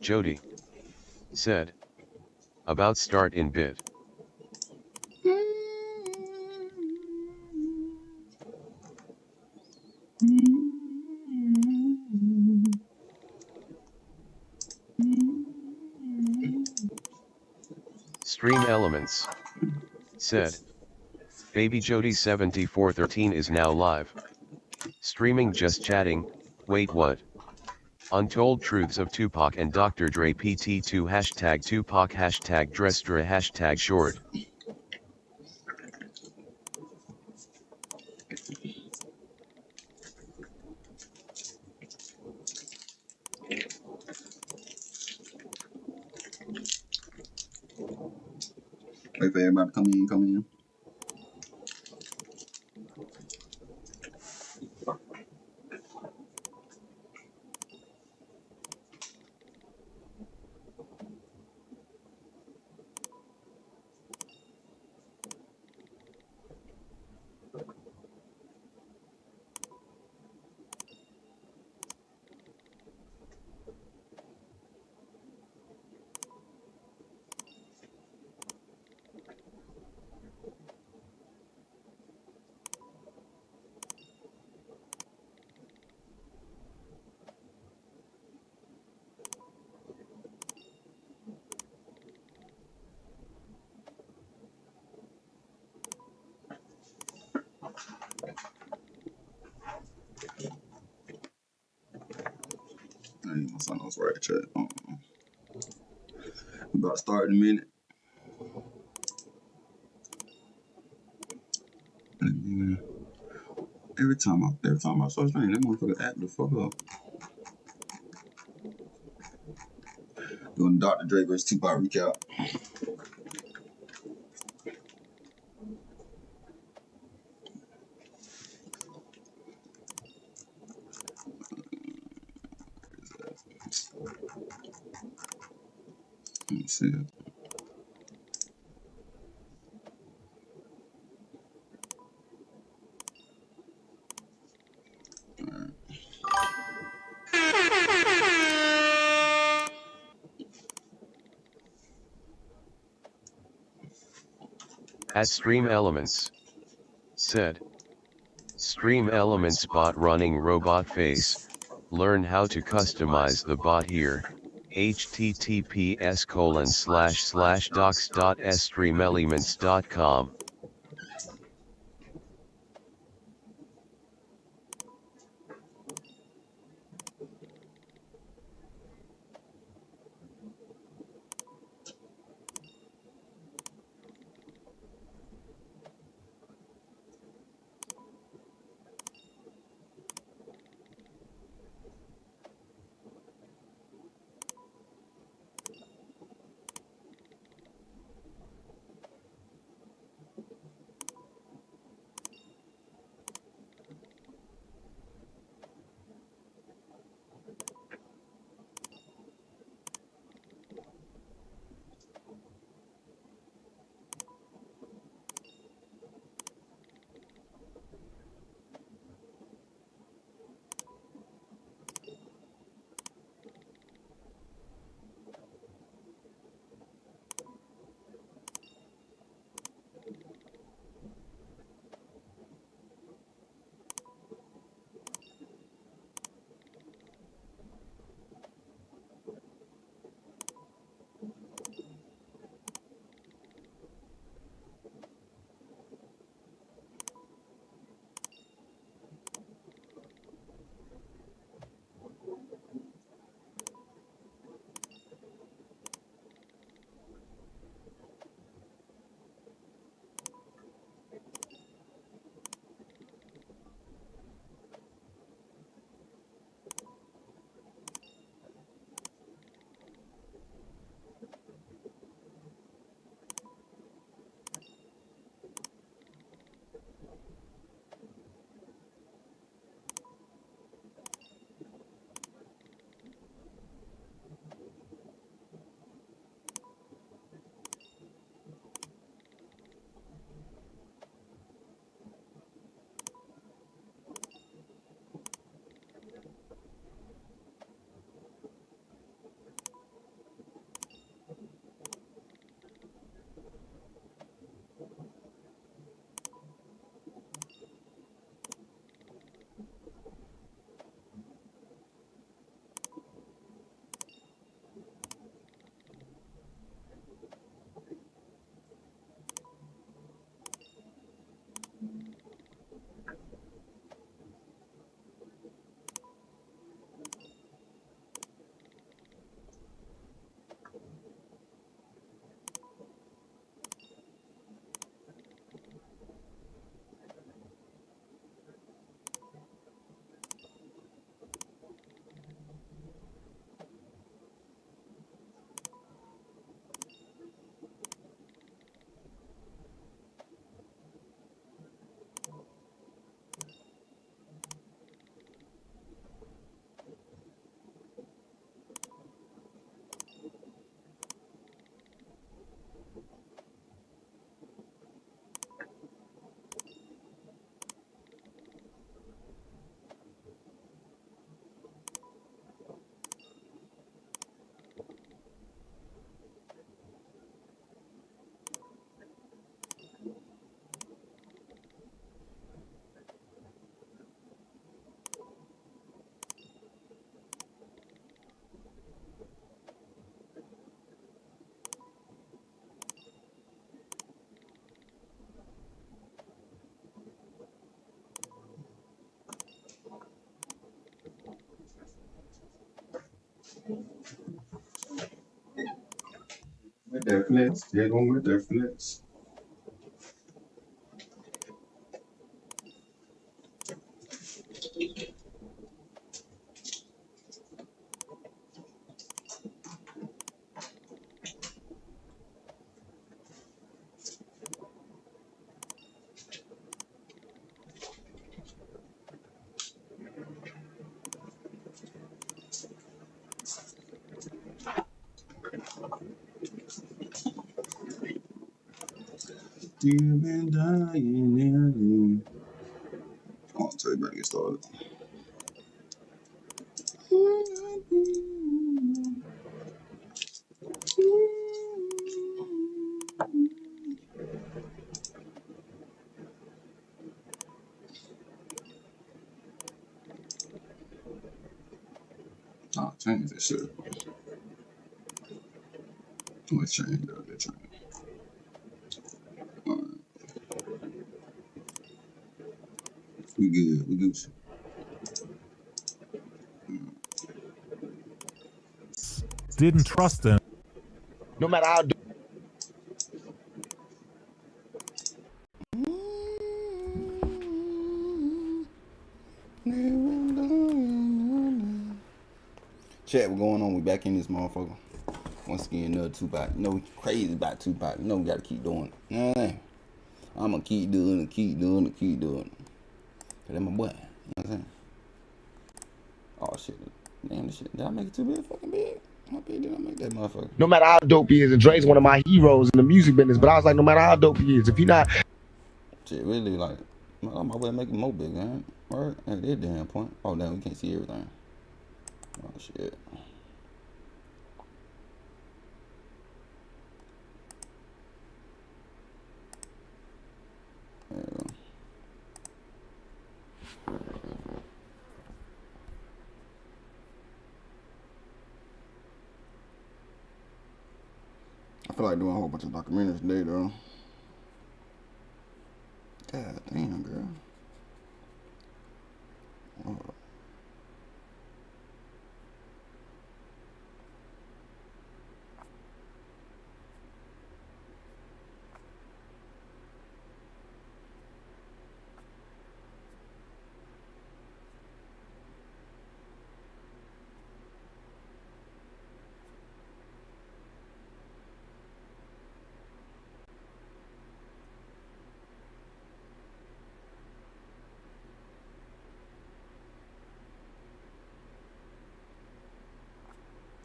Jody said, about start in bit. Stream Elements said, Baby Jody 7413 is now live. Streaming just chatting, wait what? Untold Truths of Tupac and Dr. Dre PT2 hashtag Tupac hashtag Drestra hashtag short. Wait for everybody to come in. I need my son else right chat. About to start in a minute. Every time I start playing, that motherfucker act the fuck up. Doing Dr. Dre versus Tupac recap. Let me see it. At Stream Elements said, Stream Elements bot running robot face, learn how to customize the bot here, https://docs.streamelements.com. that flex. They going with that flex. You've been dying. I'll tell you about to get started. I'll change that shit. Let's change that. Let's change. Alright. We good. We good. Didn't trust them. No matter how. Chat, what's going on? We back in this motherfucker. Once again, another Tupac. You know we crazy about Tupac. You know we gotta keep doing it. You know what I'm saying? I'm gonna keep doing it, keep doing it, keep doing it. Cause that's my boy. You know what I'm saying? Oh shit. Damn, this shit. Did I make it too big? Fucking big? How big did I make that motherfucker? No matter how dope he is, and Dre's one of my heroes in the music business, but I was like, no matter how dope he is, if he not. Shit, really, like, I'm my way to make it more big, man. Right? At that damn point. Oh, damn, we can't see everything. Oh, shit. There you go. I feel like doing a whole bunch of documentaries today, though. God damn, girl. Oh.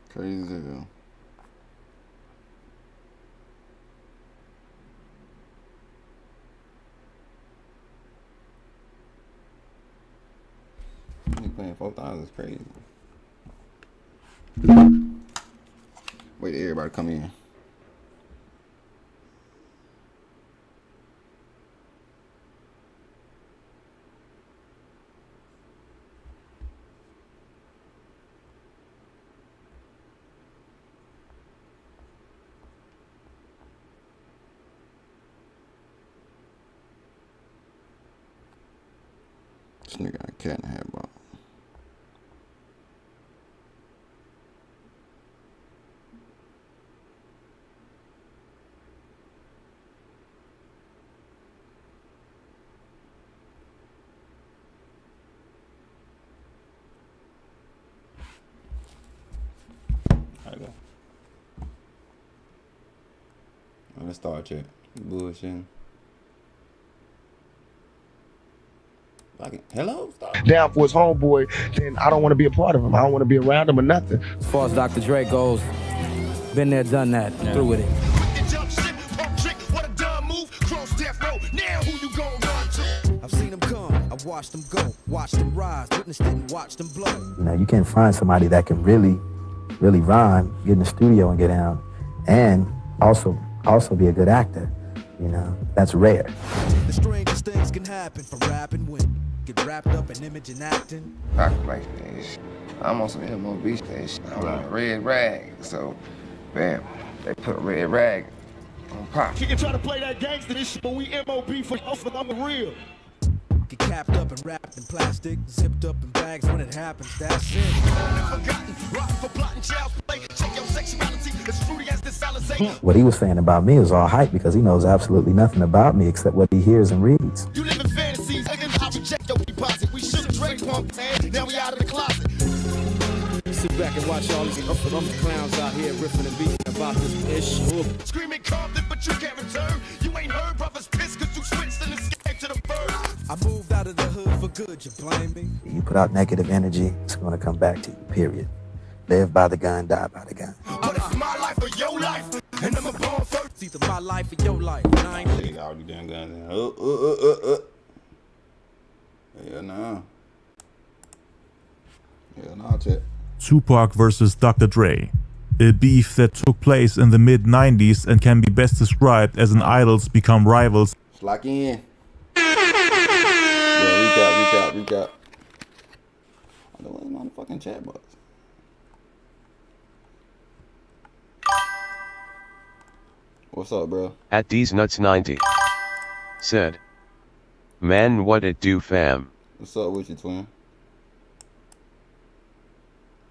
Crazy as hell. You playing 4,000 is crazy. Wait till everybody come in. This nigga got a cat in the hat, bro. Alright, go. Let's start chat. Bullshitting. Hello? Stop. Down for his homeboy, then I don't want to be a part of him. I don't want to be around him or nothing. As far as Dr.DRE goes, been there, done that, through with it. I've seen them come, I've watched them go, watched them rise, witnessed it and watched them blow. You know, you can't find somebody that can really rhyme, get in the studio and get down, and also be a good actor. You know, that's rare. The strangest things can happen from rapping when get wrapped up in image and acting. Rock like this. I'm on some MOB station. I'm on a red rag. So, bam, they put a red rag on Pop. You can try to play that gangster this shit, but we MOB for I'm real. Get capped up and wrapped in plastic, zipped up in bags when it happens, that's it. What he was saying about me is all hype because he knows absolutely nothing about me except what he hears and reads. You live in fantasies, I reject your deposit. We should have drank one pan, now we out of the closet. Sit back and watch all these clowns out here riffing and beating about this issue. Screaming Compton, but you can't return. You ain't heard brothers pissed cause you switched and escaped to the birds. I moved out of the hood for good, you blame me? You put out negative energy, it's going to come back to you, period. Live by the gun, die by the gun. But it's my life or your life, and I'm a born first. It's either my life or your life. I ain't Take all these damn guns in. Hell no. Hell no, Chet. Tupac versus Dr.DRE, a beef that took place in the mid-90s and can be best described as an idols become rivals. Lock in. Yeah, recap. I know where's my fucking chat box. What's up, bro? At D's Nuts 90 said, "Man, what it do, fam?" What's up with you, twin?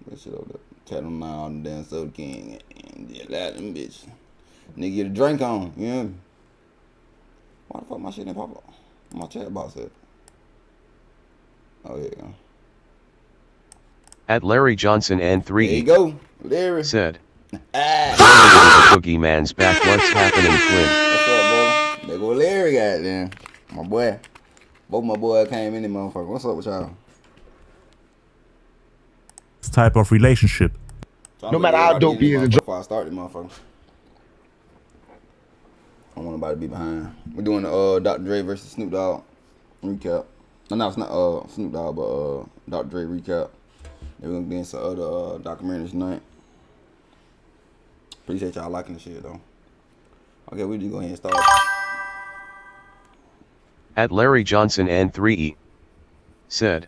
That shit over there. Chat on all the damn Soda King and yeah, that them bitch. Nigga get a drink on, you know me? Why the fuck my shit didn't pop up? My chat box said. Oh yeah. At Larry Johnson and There you 3 go, Larry. said, Ah. "The boogeyman's back, what's happening, twin?" What's up, bro? There go Larry, goddamn. My boy. Both my boys came in there, motherfucker. What's up with y'all? Type of relationship. No matter how dope he is, before I start this motherfucker. I don't want nobody to be behind. We're doing the Dr.DRE versus Snoop Dogg recap. No, it's not Snoop Dogg, but Dr.DRE recap. Then we're gonna get into some other documentaries tonight. Appreciate y'all liking the shit though. Okay, we just go ahead and start. At Larry Johnson and 3 said,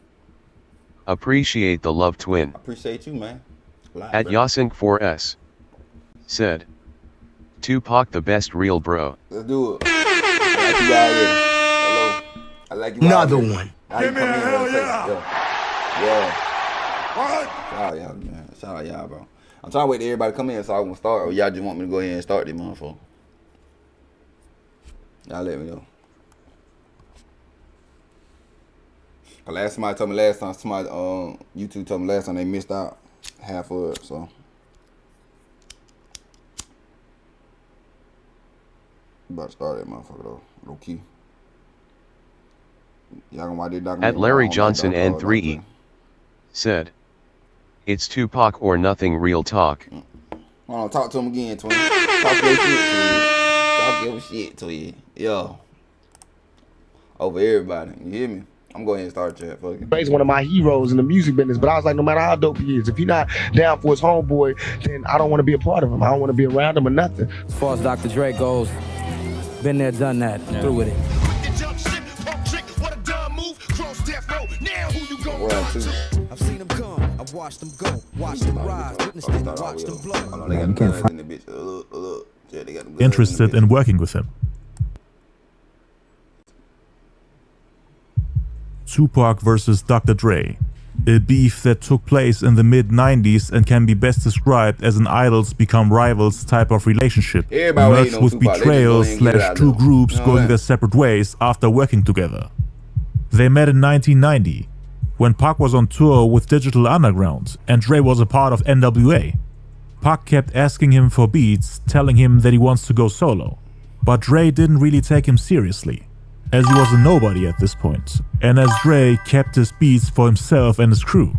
"Appreciate the love, twin." I appreciate you, man. At Yasink 4S said, "Tupac the best real bro." Let's do it. I like you already. Hello. I like you Another already. one. Give me a hell yeah. Yeah. What? Shout out y'all, man. Shout out y'all, bro. I'm trying to wait till everybody come in so I can start, or y'all just want me to go ahead and start this motherfucker. Y'all let me know. Somebody told me last time, YouTube told me last time they missed out half of it, so. About to start that motherfucker though, low key. Y'all gonna watch this documentary? At Larry Johnson and 3 said, "It's Tupac or nothing, real talk." Hold on, talk to him again, twin. Talk your shit to you. Talk your shit to you. Yo. Over everybody, you hear me? I'm going ahead and start chat, fuck it. He's one of my heroes in the music business, but I was like, no matter how dope he is, if he's not down for his homeboy, then I don't want to be a part of him. I don't want to be around him or nothing. As far as Dr.DRE goes, been there, done that, through with it. I've seen them come, I've watched them go, watched them rise, witnessed it, watched them blow. They got You can't guns in the bitch. Yeah, they got them guns Interested in in working with him. Tupac versus Dr.DRE, a beef that took place in the mid-90s and can be best described as an idols become rivals type of relationship, merged with betrayal / two groups going their separate ways after working together. They met in 1990, when Pac was on tour with Digital Underground and Dre was a part of NWA. Pac kept asking him for beats, telling him that he wants to go solo, but Dre didn't really take him seriously, as he was a nobody at this point, and as Dre kept his beats for himself and his crew.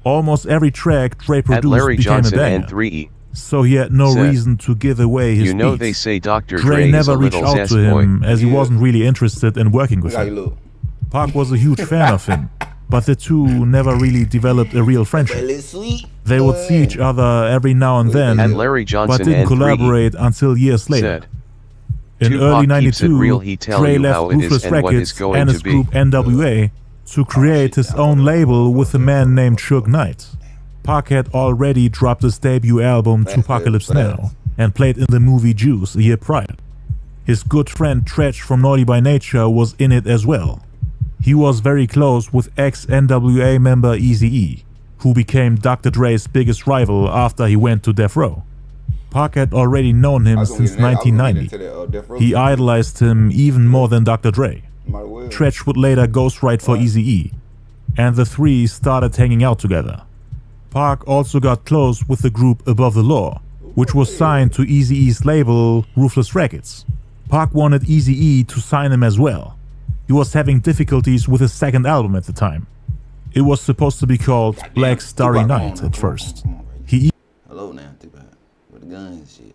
Almost every track Dre produced Larry became Johnson a banger, and 3 so he had no said, reason to give away his "You know beats. they say Dr. Dre Dre is a never reached little out zest to him boy." as he wasn't really interested in working with How you him. look? Pac was a huge fan of him, but the two never really developed a real friendship. They would see each other every now and then, At Larry but Johnson didn't and 3 collaborate until years later. said, In "Tupac early keeps it 92, real, he tell Dre you left how it is Ruthless and what Records it's going and to his be." group NWA to create his own label with a man named Suge Knight. Pac had already dropped his debut album Tupacalypse Now and played in the movie Juice a year prior. His good friend Tretch from Naughty by Nature was in it as well. He was very close with ex-NWA member Eazy-E, who became Dr. Dre's biggest rival after he went to Death Row. Pac had already known him since 1990. He idolized him even more than Dr. Dre. Tretch would later ghostwrite for Eazy-E, and the three started hanging out together. Pac also got close with the group Above the Law, which was signed to Eazy-E's label Ruthless Records. Pac wanted Eazy-E to sign him as well. He was having difficulties with his second album at the time. It was supposed to be called Black Starry Night at first. Hello now, Tupac. With the guns and shit.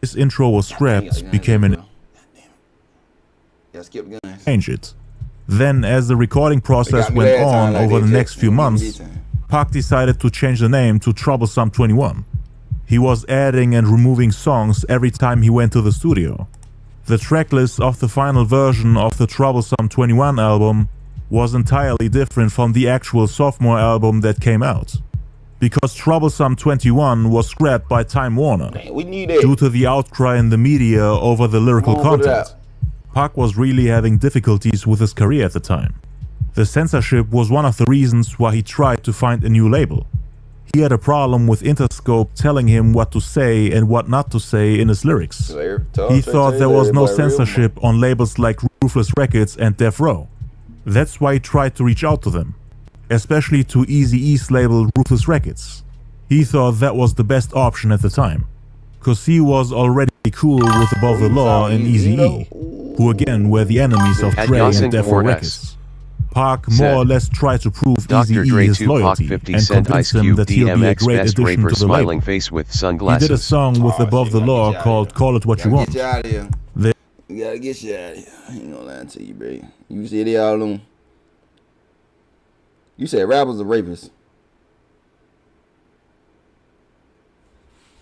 His intro was scrapped, became an change it. Then as the recording process went on over the next few months, Pac decided to change the name to Troublesome 21. He was adding and removing songs every time he went to the studio. The tracklist of the final version of the Troublesome 21 album was entirely different from the actual sophomore album that came out, because Troublesome 21 was scrapped by Time Warner due to the outcry in the media over the lyrical content. Pac was really having difficulties with his career at the time. The censorship was one of the reasons why he tried to find a new label. He had a problem with Interscope telling him what to say and what not to say in his lyrics. He thought there was no censorship on labels like Ruthless Records and Death Row. That's why he tried to reach out to them, especially to Eazy-E's label Ruthless Records. He thought that was the best option at the time, cause he was already cool with Above the Law and Eazy-E, who again were the enemies of Dre and Death Row Records. Pac more or less tried to prove Eazy-E his loyalty and convince him that he'll be a great addition to the label. He did a song with Above the Law called Call It What You Want. We gotta get you out of here. I ain't gonna lie to you, bro. You said they all on. You said rappers are rapists.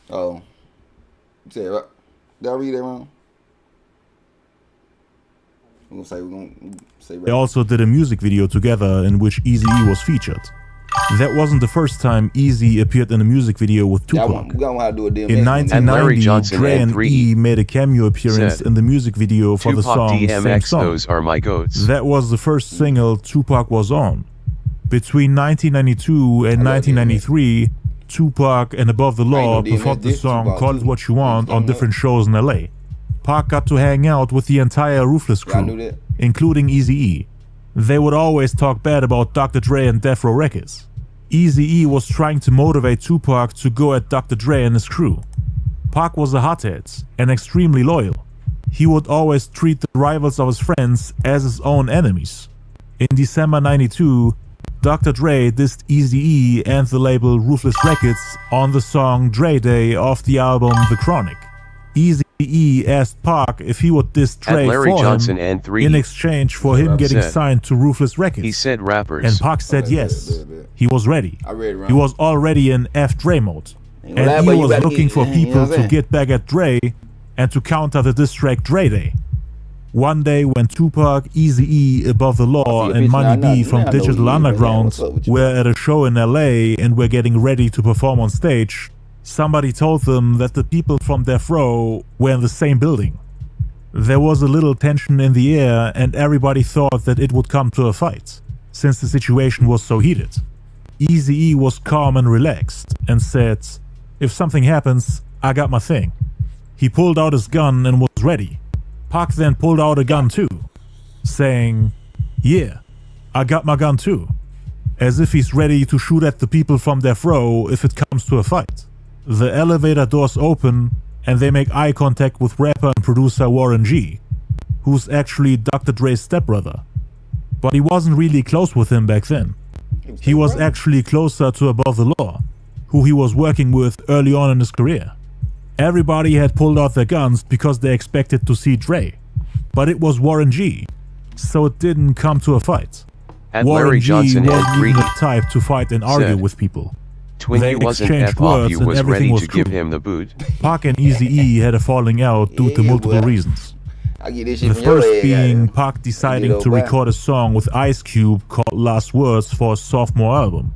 Oh. You said, did I read that wrong? We're gonna say They also did a music video together in which Eazy-E was featured. That wasn't the first time Eazy appeared in a music video with Tupac. In 1990, Dre and E made a cameo appearance in the music video for the song Same Song. Those are my goats. That was the first single Tupac was on. Between 1992 and 1993, Tupac and Above the Law performed the song Call It What You Want on different shows in LA. Pac got to hang out with the entire Ruthless crew, including Eazy-E. They would always talk bad about Dr. Dre and Death Row Records. Eazy-E was trying to motivate Tupac to go at Dr. Dre and his crew. Pac was a hothead and extremely loyal. He would always treat the rivals of his friends as his own enemies. In December 92, Dr. Dre dissed Eazy-E and the label Ruthless Records on the song Dre Day off the album The Chronic. Eazy-E asked Pac if he would diss Dre for him in exchange for him getting signed to Ruthless Records. He said rappers. And Pac said yes. He was ready. He was already in F Dre mode. And he was looking for people to get back at Dre and to counter the diss track Dre Day. One day when Tupac, Eazy-E, Above the Law, and Money B from Digital Underground were at a show in LA and were getting ready to perform on stage, somebody told them that the people from Death Row were in the same building. There was a little tension in the air and everybody thought that it would come to a fight, since the situation was so heated. Eazy-E was calm and relaxed and said, "If something happens, I got my thing." He pulled out his gun and was ready. Pac then pulled out a gun too, saying, "Yeah, I got my gun too," as if he's ready to shoot at the people from Death Row if it comes to a fight. The elevator doors open and they make eye contact with rapper and producer Warren G, who's actually Dr. Dre's stepbrother. But he wasn't really close with him back then. He was actually closer to Above the Law, who he was working with early on in his career. Everybody had pulled out their guns because they expected to see Dre, but it was Warren G, so it didn't come to a fight. Warren G wasn't even the type to fight and argue with people. Twinkie wasn't F off, you was ready to give him the boot. Pac and Eazy-E had a falling out due to multiple reasons. The first being Pac deciding to record a song with Ice Cube called Last Words for his sophomore album,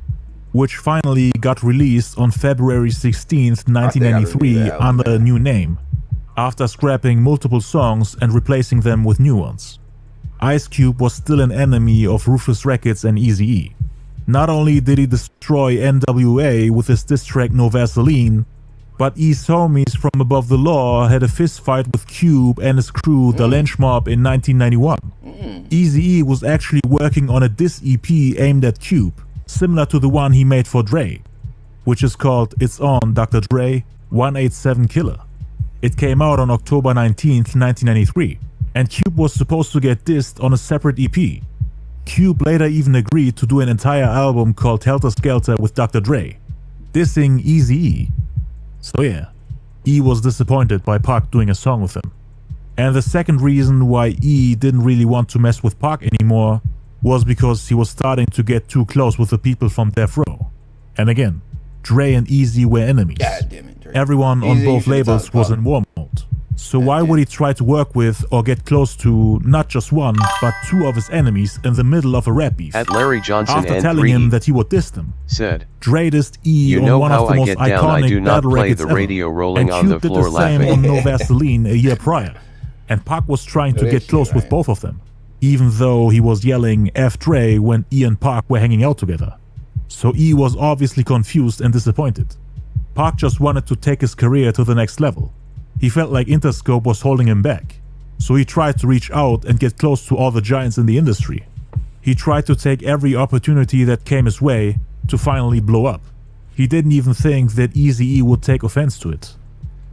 which finally got released on February 16th, 1993 under a new name, after scrapping multiple songs and replacing them with new ones. Ice Cube was still an enemy of Ruthless Records and Eazy-E. Not only did he destroy NWA with his diss track No Vaseline, but E's homies from Above the Law had a fist fight with Cube and his crew, the Lynch Mob, in 1991. Eazy-E was actually working on a diss EP aimed at Cube, similar to the one he made for Dre, which is called It's On Dr. Dre 187 Killer. It came out on October 19th, 1993, and Cube was supposed to get dissed on a separate EP. Cube later even agreed to do an entire album called Helter Skelter with Dr. Dre, dissing Eazy-E. So yeah, E was disappointed by Pac doing a song with him. And the second reason why E didn't really want to mess with Pac anymore was because he was starting to get too close with the people from Death Row. And again, Dre and Eazy were enemies. God damn it, Dre. Everyone on both labels was in war mode. So why would he try to work with or get close to not just one, but two of his enemies in the middle of a rap beef? At Larry Johnson After and telling 3 him that he would diss them, said, Dre dissed E "You on know one how of the I most get down. I do iconic not battle play records the ever. radio rolling And on the Cube did floor the same laughing." on No Vaseline a year prior, and Pac was trying to that get shit, close with right. both of them, even though he was yelling F Dre when E and Pac were hanging out together. So E was obviously confused and disappointed. Pac just wanted to take his career to the next level. He felt like Interscope was holding him back, so he tried to reach out and get close to all the giants in the industry. He tried to take every opportunity that came his way to finally blow up. He didn't even think that Eazy-E would take offense to it.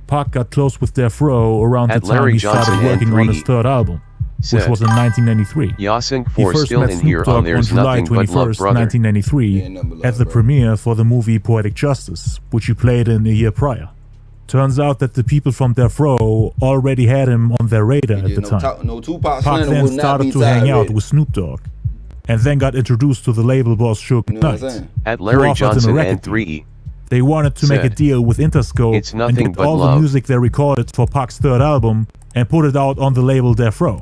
Pac got close with Death Row around the At time Larry he Johnson started and working on his 3 third album, which said, was in 1993. "Yasink He 4 first still met in Snoop here Dogg on There's on July Nothing But 21st, Love, brother." 1993, Yeah, nothing but love, at the brother. premiere for the movie Poetic Justice, which he played in a year prior. Turns out that the people from Death Row already had him on their radar at the time. No Tupac Pac slander then will not started be to hang out tolerated. with Snoop Dogg, and then got introduced to the label boss Suge You know what I'm Knight. saying? At who Larry offered him a Johnson record and deal. 3 They wanted to make a said, deal with Interscope "It's and nothing get but all the love." music they recorded for Pac's third album and put it out on the label Death Row.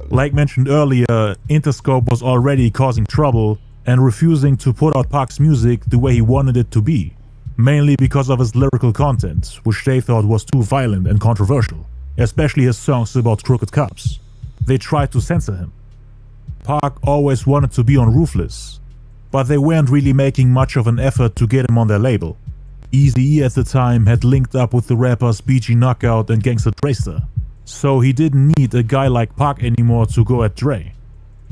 Like mentioned earlier, Interscope was already causing trouble and refusing to put out Pac's music the way he wanted it to be, mainly because of his lyrical content, which they thought was too violent and controversial, especially his songs about crooked cops. They tried to censor him. Pac always wanted to be on Ruthless, but they weren't really making much of an effort to get him on their label. Eazy-E at the time had linked up with the rappers BG Knockout and Gangsta Dresta, so he didn't need a guy like Pac anymore to go at Dre.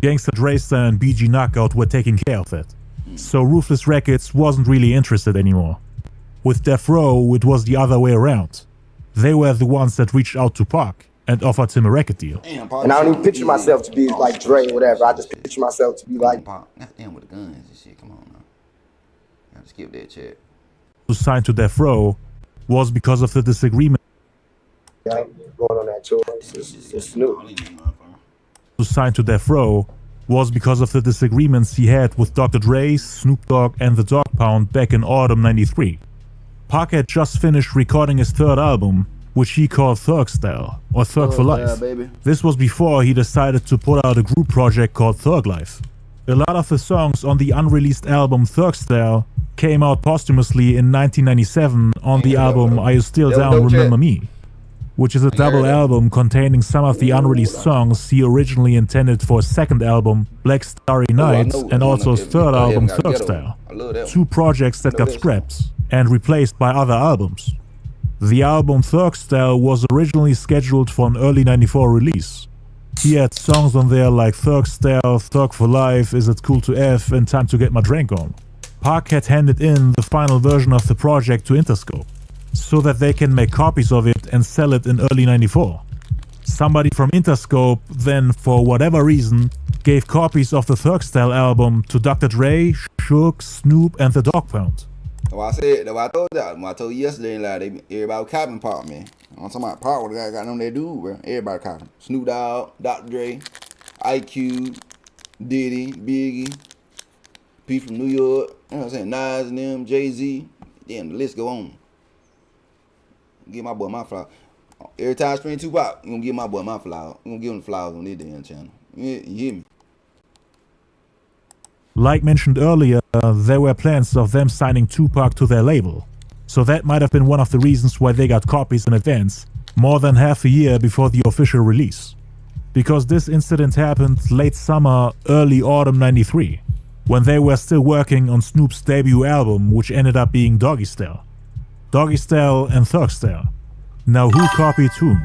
Gangsta Dresta and BG Knockout were taking care of that, so Ruthless Records wasn't really interested anymore. With Death Row, it was the other way around. They were the ones that reached out to Pac and offered him a record deal. And I don't even picture myself to be like Dre or whatever. I just picture myself to be like Goddamn with the guns and shit. Come on now. Gotta skip that shit. To sign to Death Row was because of the disagreement. going on that tour. It's Snoop. To sign to Death Row was because of the disagreements he had with Dr. Dre, Snoop Dogg, and the Dog Pound back in autumn '93. Pac had just finished recording his third album, which he called Thug Style, or Thug for Life. Baby. This was before he decided to put out a group project called Thug Life. A lot of the songs on the unreleased album Thug Style came out posthumously in 1997 on the album Are You Still Down Remember Me, which is a double album containing some of the unreleased songs he originally intended for his second album, Black Starry Night, and also his third album, Thug Style. Two projects that got scrapped and replaced by other albums. The album Thug Style was originally scheduled for an early '94 release. He had songs on there like Thug Style, Thug for Life, Is It Cool to F, and Time to Get My Drink On. Pac had handed in the final version of the project to Interscope, so that they can make copies of it and sell it in early '94. Somebody from Interscope then, for whatever reason, gave copies of the Thug Style album to Dr. Dre, Suge, Snoop, and the Dog Pound. What I said, what I told y'all, what I told you yesterday, like, everybody was copping Pac, man. I'm talking about Pac, what I got on that dude, bro. Everybody copping. Snoop Dogg, Dr. Dre, IQ, Diddy, Biggie, P from New York, you know what I'm saying, Nas and them, Jay-Z, damn, the list go on. Give my boy my flower. Every time I stream Tupac, I'm gonna give my boy my flower. I'm gonna give him the flowers on this damn channel. You hear me? Like mentioned earlier, there were plans of them signing Tupac to their label, so that might have been one of the reasons why they got copies in advance, more than half a year before the official release. because this incident happened late summer, early autumn '93, when they were still working on Snoop's debut album, which ended up being Doggy Style. Doggy Style and Thug Style. Now who copied whom?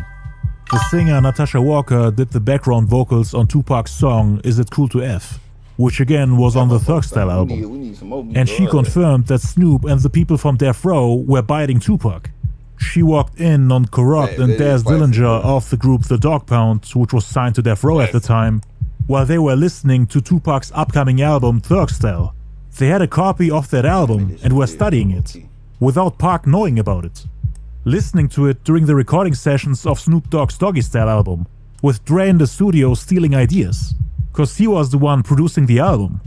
The singer Natasha Walker did the background vocals on Tupac's song Is It Cool to F, which again was on the Thug Style album. And she confirmed that Snoop and the people from Death Row were biting Tupac. She walked in on Corrupt and Daz Dillinger of the group The Dog Pound, which was signed to Death Row at the time, while they were listening to Tupac's upcoming album Thug Style. They had a copy of that album and were studying it, without Pac knowing about it. Listening to it during the recording sessions of Snoop Dogg's Doggy Style album, with Dre in the studio stealing ideas, cause he was the one producing the album.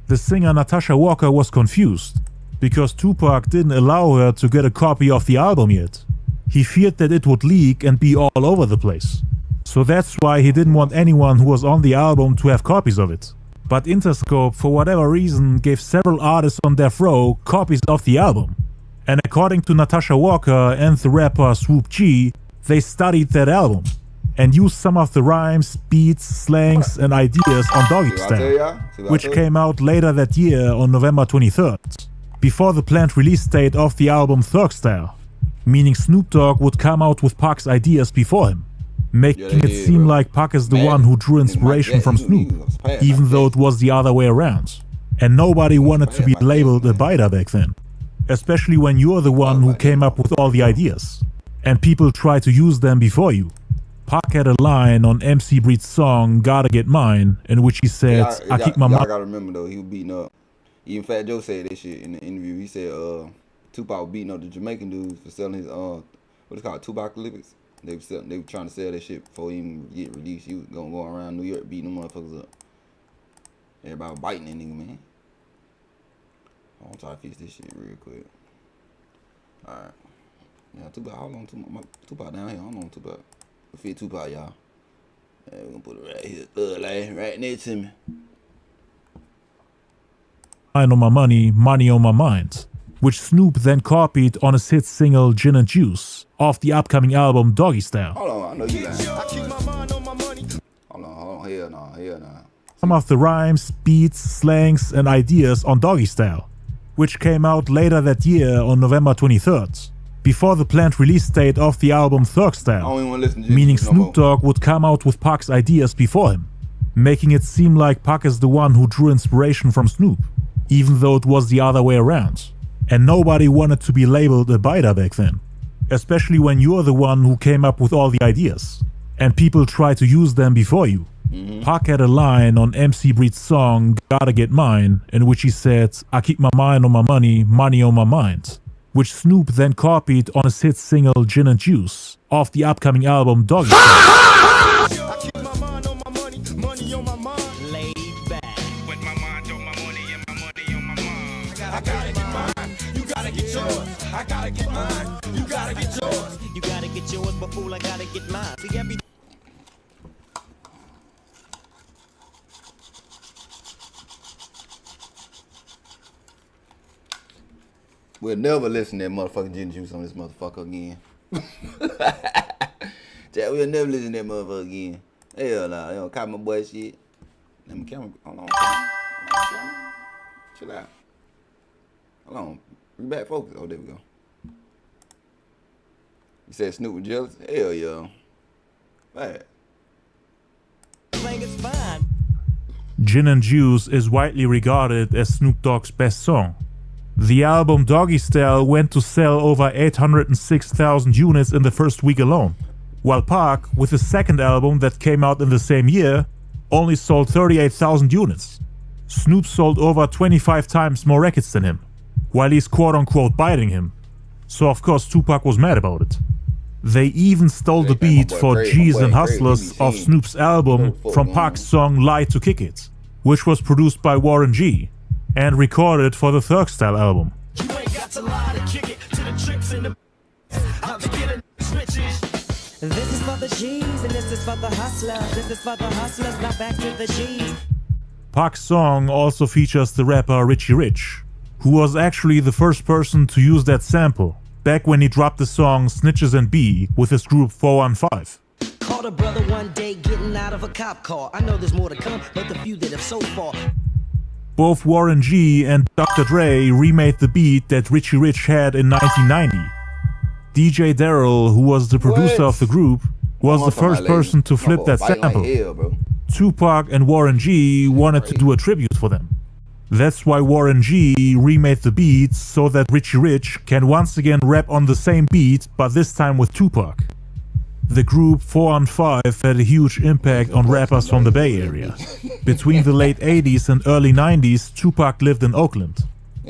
The singer Natasha Walker was confused, because Tupac didn't allow her to get a copy of the album yet. He feared that it would leak and be all over the place. So that's why he didn't want anyone who was on the album to have copies of it. But Interscope, for whatever reason, gave several artists on Death Row copies of the album. And according to Natasha Walker and the rapper Swoop G, they studied that album and used some of the rhymes, beats, slangs and ideas on Doggy Style, which came out later that year on November 23rd, before the planned release date of the album Thug Style, meaning Snoop Dogg would come out with Pac's ideas before him, making it seem like Pac is the one who drew inspiration from Snoop, even though it was the other way around. And nobody wanted to be labeled a biter back then, especially when you're the one who came up with all the ideas, and people try to use them before you. Pac had a line on MC Breed's song Gotta Get Mine, in which he said, I keep my mind. I gotta remember though, he was beating up. Even Fat Joe said this shit in the interview. He said Tupac was beating up the Jamaican dudes for selling his what it's called, Tupac lipids. They were trying to sell that shit before he even get released. He was gonna go around New York beating them motherfuckers up. Everybody was biting that nigga, man. I'm gonna try to fix this shit real quick. Alright. Yeah, Tupac, how long Tupac down here? I don't know Tupac. We fit Tupac, y'all. Yeah, we're gonna put it right here. Right next to me. On my money, money on my mind, which Snoop then copied on his hit single Gin and Juice off the upcoming album Doggy Style. Hold on, I know you lying. I keep my mind on my money. Hold on, hell no. Some of the rhymes, beats, slangs and ideas on Doggy Style, which came out later that year on November 23rd, before the planned release date of the album Thug Style, meaning Snoop Dogg would come out with Pac's ideas before him, making it seem like Pac is the one who drew inspiration from Snoop, even though it was the other way around. And nobody wanted to be labeled a biter back then, especially when you're the one who came up with all the ideas, and people try to use them before you. Pac had a line on MC Breed's song Gotta Get Mine, in which he said, I keep my mind on my money, money on my mind, which Snoop then copied on his hit single Gin and Juice off the upcoming album Doggy Style. I keep my mind on my money, money on my mind. Laid back. With my mind on my money and my money on my mind. I gotta get mine, you gotta get yours. I gotta get mine, you gotta get yours. You gotta get yours, but fool, I gotta get mine. See, every We'll never listen to that motherfucking Gin Juice on this motherfucker again. Jack, we'll never listen to that motherfucker again. Hell nah, you don't copy my boy shit. Let me camera. Hold on. Chill out. Hold on. Bring back focus. Oh, there we go. You said Snoop was jealous? Hell yeah. Bad. Gin and Juice is widely regarded as Snoop Dogg's best song. The album Doggy Style went to sell over 806,000 units in the first week alone, while Pac, with his second album that came out in the same year, only sold 38,000 units. Snoop sold over 25 times more records than him, while he's quote-unquote biting him. So of course Tupac was mad about it. They even stole the beat for G's and Hustlers of Snoop's album from Pac's song Lie to Kick It, which was produced by Warren G and recorded for the Thug Style album. you ain't got to lie to kick it to the tricks in the I'll be getting switches. This is for the G's and this is for the hustlers. This is for the hustlers, now back to the G's. Pac's song also features the rapper Richie Rich, who was actually the first person to use that sample, back when he dropped the song Snitches and B with his group 415. Caught a brother one day getting out of a cop car. I know there's more to come, but the few that have so far. Both Warren G and Dr. Dre remade the beat that Richie Rich had in 1990. DJ Daryl, who was the producer of the group, was the first person to flip that sample. Tupac and Warren G wanted to do a tribute for them. That's why Warren G remade the beat so that Richie Rich can once again rap on the same beat, but this time with Tupac. The group 4 on 5 had a huge impact on rappers from the Bay Area. Between the late 80s and early 90s, Tupac lived in Oakland.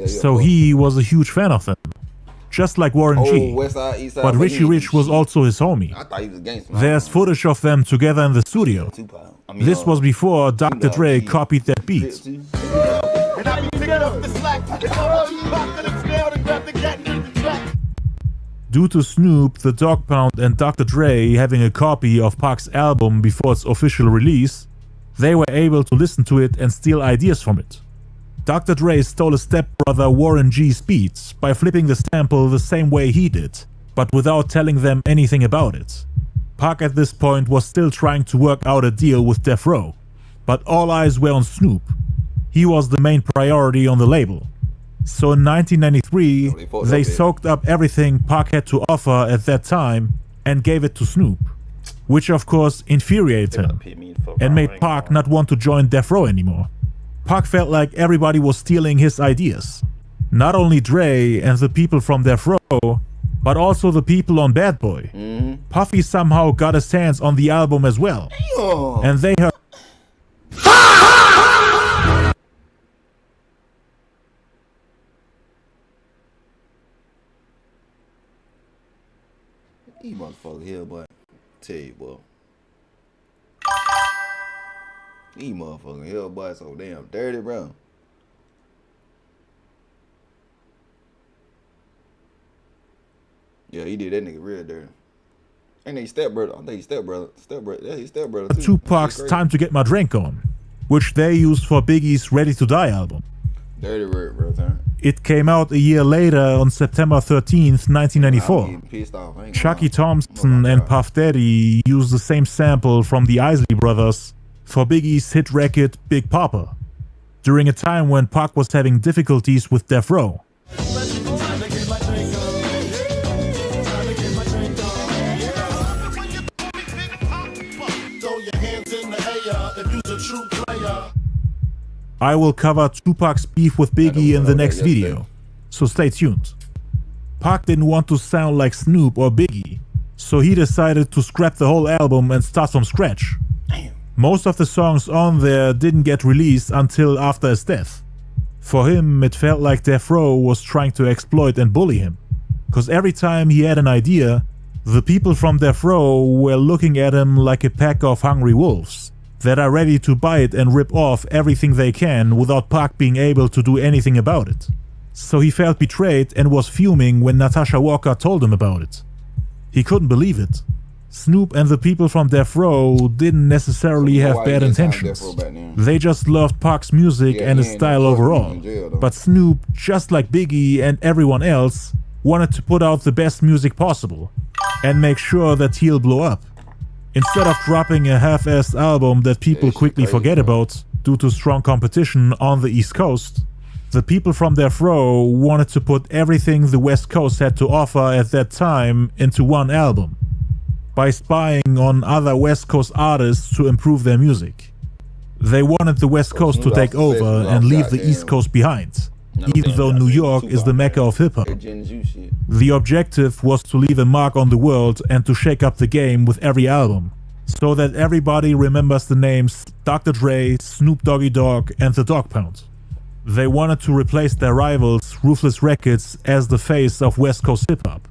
So he was a huge fan of them. Just like Warren G. But Richie Rich was also his homie. There's footage of them together in the studio. This was before Dr. Dre copied that beat. Due to Snoop, the Dogg Pound and Dr. Dre having a copy of Pac's album before its official release, they were able to listen to it and steal ideas from it. Dr. Dre stole his stepbrother Warren G's beats by flipping the sample the same way he did, but without telling them anything about it. Pac at this point was still trying to work out a deal with Death Row, but all eyes were on Snoop. He was the main priority on the label. So in 1993, they soaked up everything Pac had to offer at that time and gave it to Snoop, which of course infuriated him and made Pac not want to join Death Row anymore. Pac felt like everybody was stealing his ideas. Not only Dre and the people from Death Row, but also the people on Bad Boy. Puffy somehow got his hands on the album as well. And they heard These motherfuckers here, boy. Tell you, boy. These motherfuckers here, boy, so damn dirty, bro. Yeah, he did that nigga real dirty. And his stepbrother. I think his stepbrother. Yeah, his stepbrother too. Tupac's Time to Get My Drink On, which they used for Biggie's Ready to Die album. Dirty word, bro. It came out a year later on September 13th, 1994. Chucky Thompson and Puff Daddy used the same sample from the Isley Brothers for Biggie's hit record Big Papa, during a time when Pac was having difficulties with Death Row. I will cover Tupac's beef with Biggie in the next video, so stay tuned. Pac didn't want to sound like Snoop or Biggie, so he decided to scrap the whole album and start from scratch. Most of the songs on there didn't get released until after his death. For him, it felt like Death Row was trying to exploit and bully him, cause every time he had an idea, the people from Death Row were looking at him like a pack of hungry wolves that are ready to bite and rip off everything they can without Pac being able to do anything about it. So he felt betrayed and was fuming when Natasha Walker told him about it. He couldn't believe it. Snoop and the people from Death Row didn't necessarily have bad intentions. They just loved Pac's music and his style overall. But Snoop, just like Biggie and everyone else, wanted to put out the best music possible and make sure that he'll blow up. Instead of dropping a half-assed album that people quickly forget about due to strong competition on the East Coast, the people from Death Row wanted to put everything the West Coast had to offer at that time into one album, by spying on other West Coast artists to improve their music. They wanted the West Coast to take over and leave the East Coast behind, even though New York is the mecca of hip-hop. The objective was to leave a mark on the world and to shake up the game with every album, so that everybody remembers the names Dr. Dre, Snoop Doggy Dogg and the Dogg Pound. They wanted to replace their rivals, Ruthless Records, as the face of West Coast hip-hop.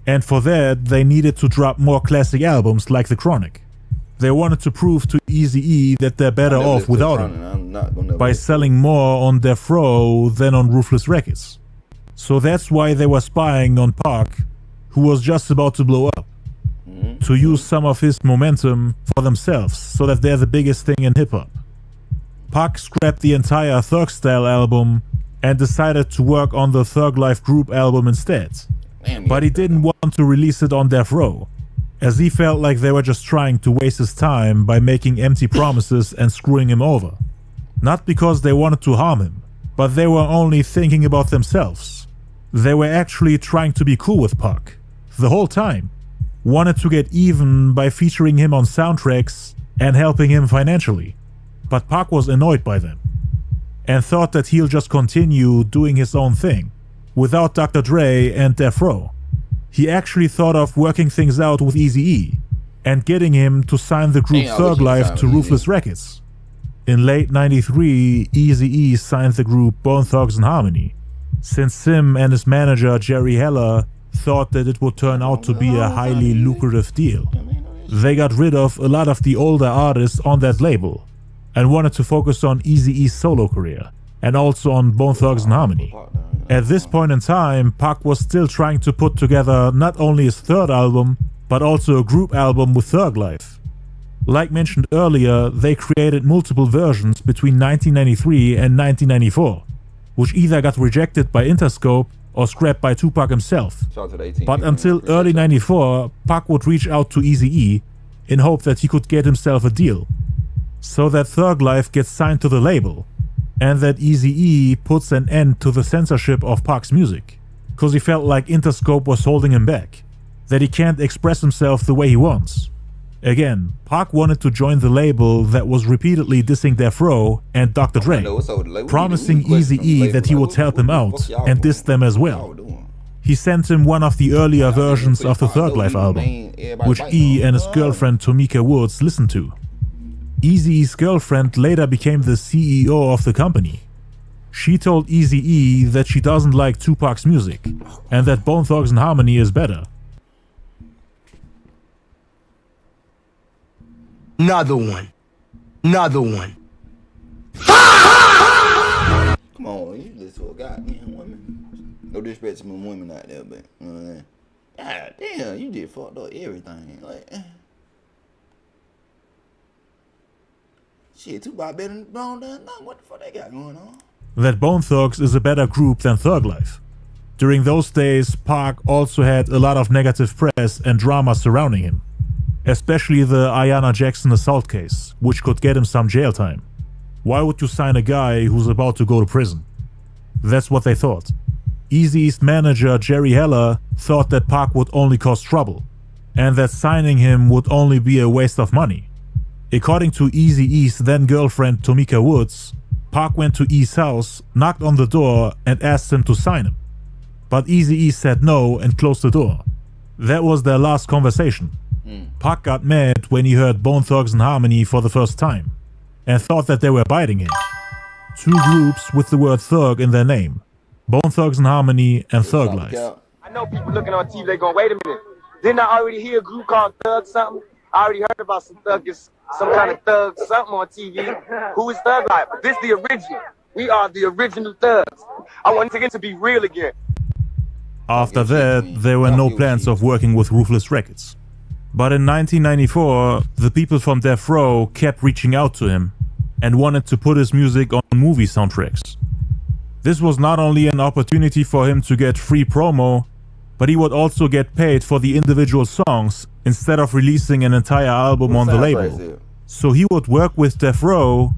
And for that, they needed to drop more classic albums like The Chronic. They wanted to prove to Eazy-E that they're better off without him, by selling more on Death Row than on Ruthless Records. So that's why they were spying on Pac, who was just about to blow up, to use some of his momentum for themselves, so that they're the biggest thing in hip-hop. Pac scrapped the entire Thug Style album and decided to work on the Thug Life Group album instead. But he didn't want to release it on Death Row, as he felt like they were just trying to waste his time by making empty promises and screwing him over. Not because they wanted to harm him, but they were only thinking about themselves. They were actually trying to be cool with Pac the whole time, wanted to get even by featuring him on soundtracks and helping him financially. But Pac was annoyed by them and thought that he'll just continue doing his own thing without Dr. Dre and Death Row. He actually thought of working things out with Eazy-E and getting him to sign the group Thug Life to Ruthless Records. In late '93, Eazy-E signed the group Bone Thugs and Harmony, since him and his manager Jerry Heller thought that it would turn out to be a highly lucrative deal. They got rid of a lot of the older artists on that label and wanted to focus on Eazy-E's solo career and also on Bone Thugs and Harmony. At this point in time, Pac was still trying to put together not only his third album, but also a group album with Thug Life. Like mentioned earlier, they created multiple versions between 1993 and 1994, which either got rejected by Interscope or scrapped by Tupac himself. But until early '94, Pac would reach out to Eazy-E in hope that he could get himself a deal, so that Thug Life gets signed to the label, and that Eazy-E puts an end to the censorship of Pac's music, cause he felt like Interscope was holding him back, that he can't express himself the way he wants. Again, Pac wanted to join the label that was repeatedly dissing Death Row and Dr. Dre, promising Eazy-E that he would help him out and diss them as well. He sent him one of the earlier versions of the Thug Life album, which E and his girlfriend Tamika Woods listened to. Eazy-E's girlfriend later became the CEO of the company. She told Eazy-E that she doesn't like Tupac's music and that Bone Thugs and Harmony is better. Another one. Another one. Come on, you listen to a goddamn woman. No disrespect to my women out there, but you know what I'm saying? God damn, you did fucked up everything. Like, shit, Tupac better than Bone done nothing. What the fuck they got going on? That Bone Thugs is a better group than Thug Life. During those days, Pac also had a lot of negative press and drama surrounding him, especially the Ayanna Jackson assault case, which could get him some jail time. Why would you sign a guy who's about to go to prison? That's what they thought. Eazy-E's manager Jerry Heller thought that Pac would only cause trouble, and that signing him would only be a waste of money. According to Eazy-E's then girlfriend Tamika Woods, Pac went to E's house, knocked on the door and asked him to sign him. But Eazy-E said no and closed the door. That was their last conversation. Pac got mad when he heard Bone Thugs and Harmony for the first time and thought that they were biting him. Two groups with the word thug in their name, Bone Thugs and Harmony and Thug Life. I know people looking on TV, they going, wait a minute, didn't I already hear a group called Thug something? I already heard about some kind of thug something on TV. Who is Thug Life? This is the original. We are the original thugs. I want it to be real again. After that, there were no plans of working with Ruthless Records. But in 1994, the people from Death Row kept reaching out to him and wanted to put his music on movie soundtracks. This was not only an opportunity for him to get free promo, but he would also get paid for the individual songs instead of releasing an entire album on the label. So he would work with Death Row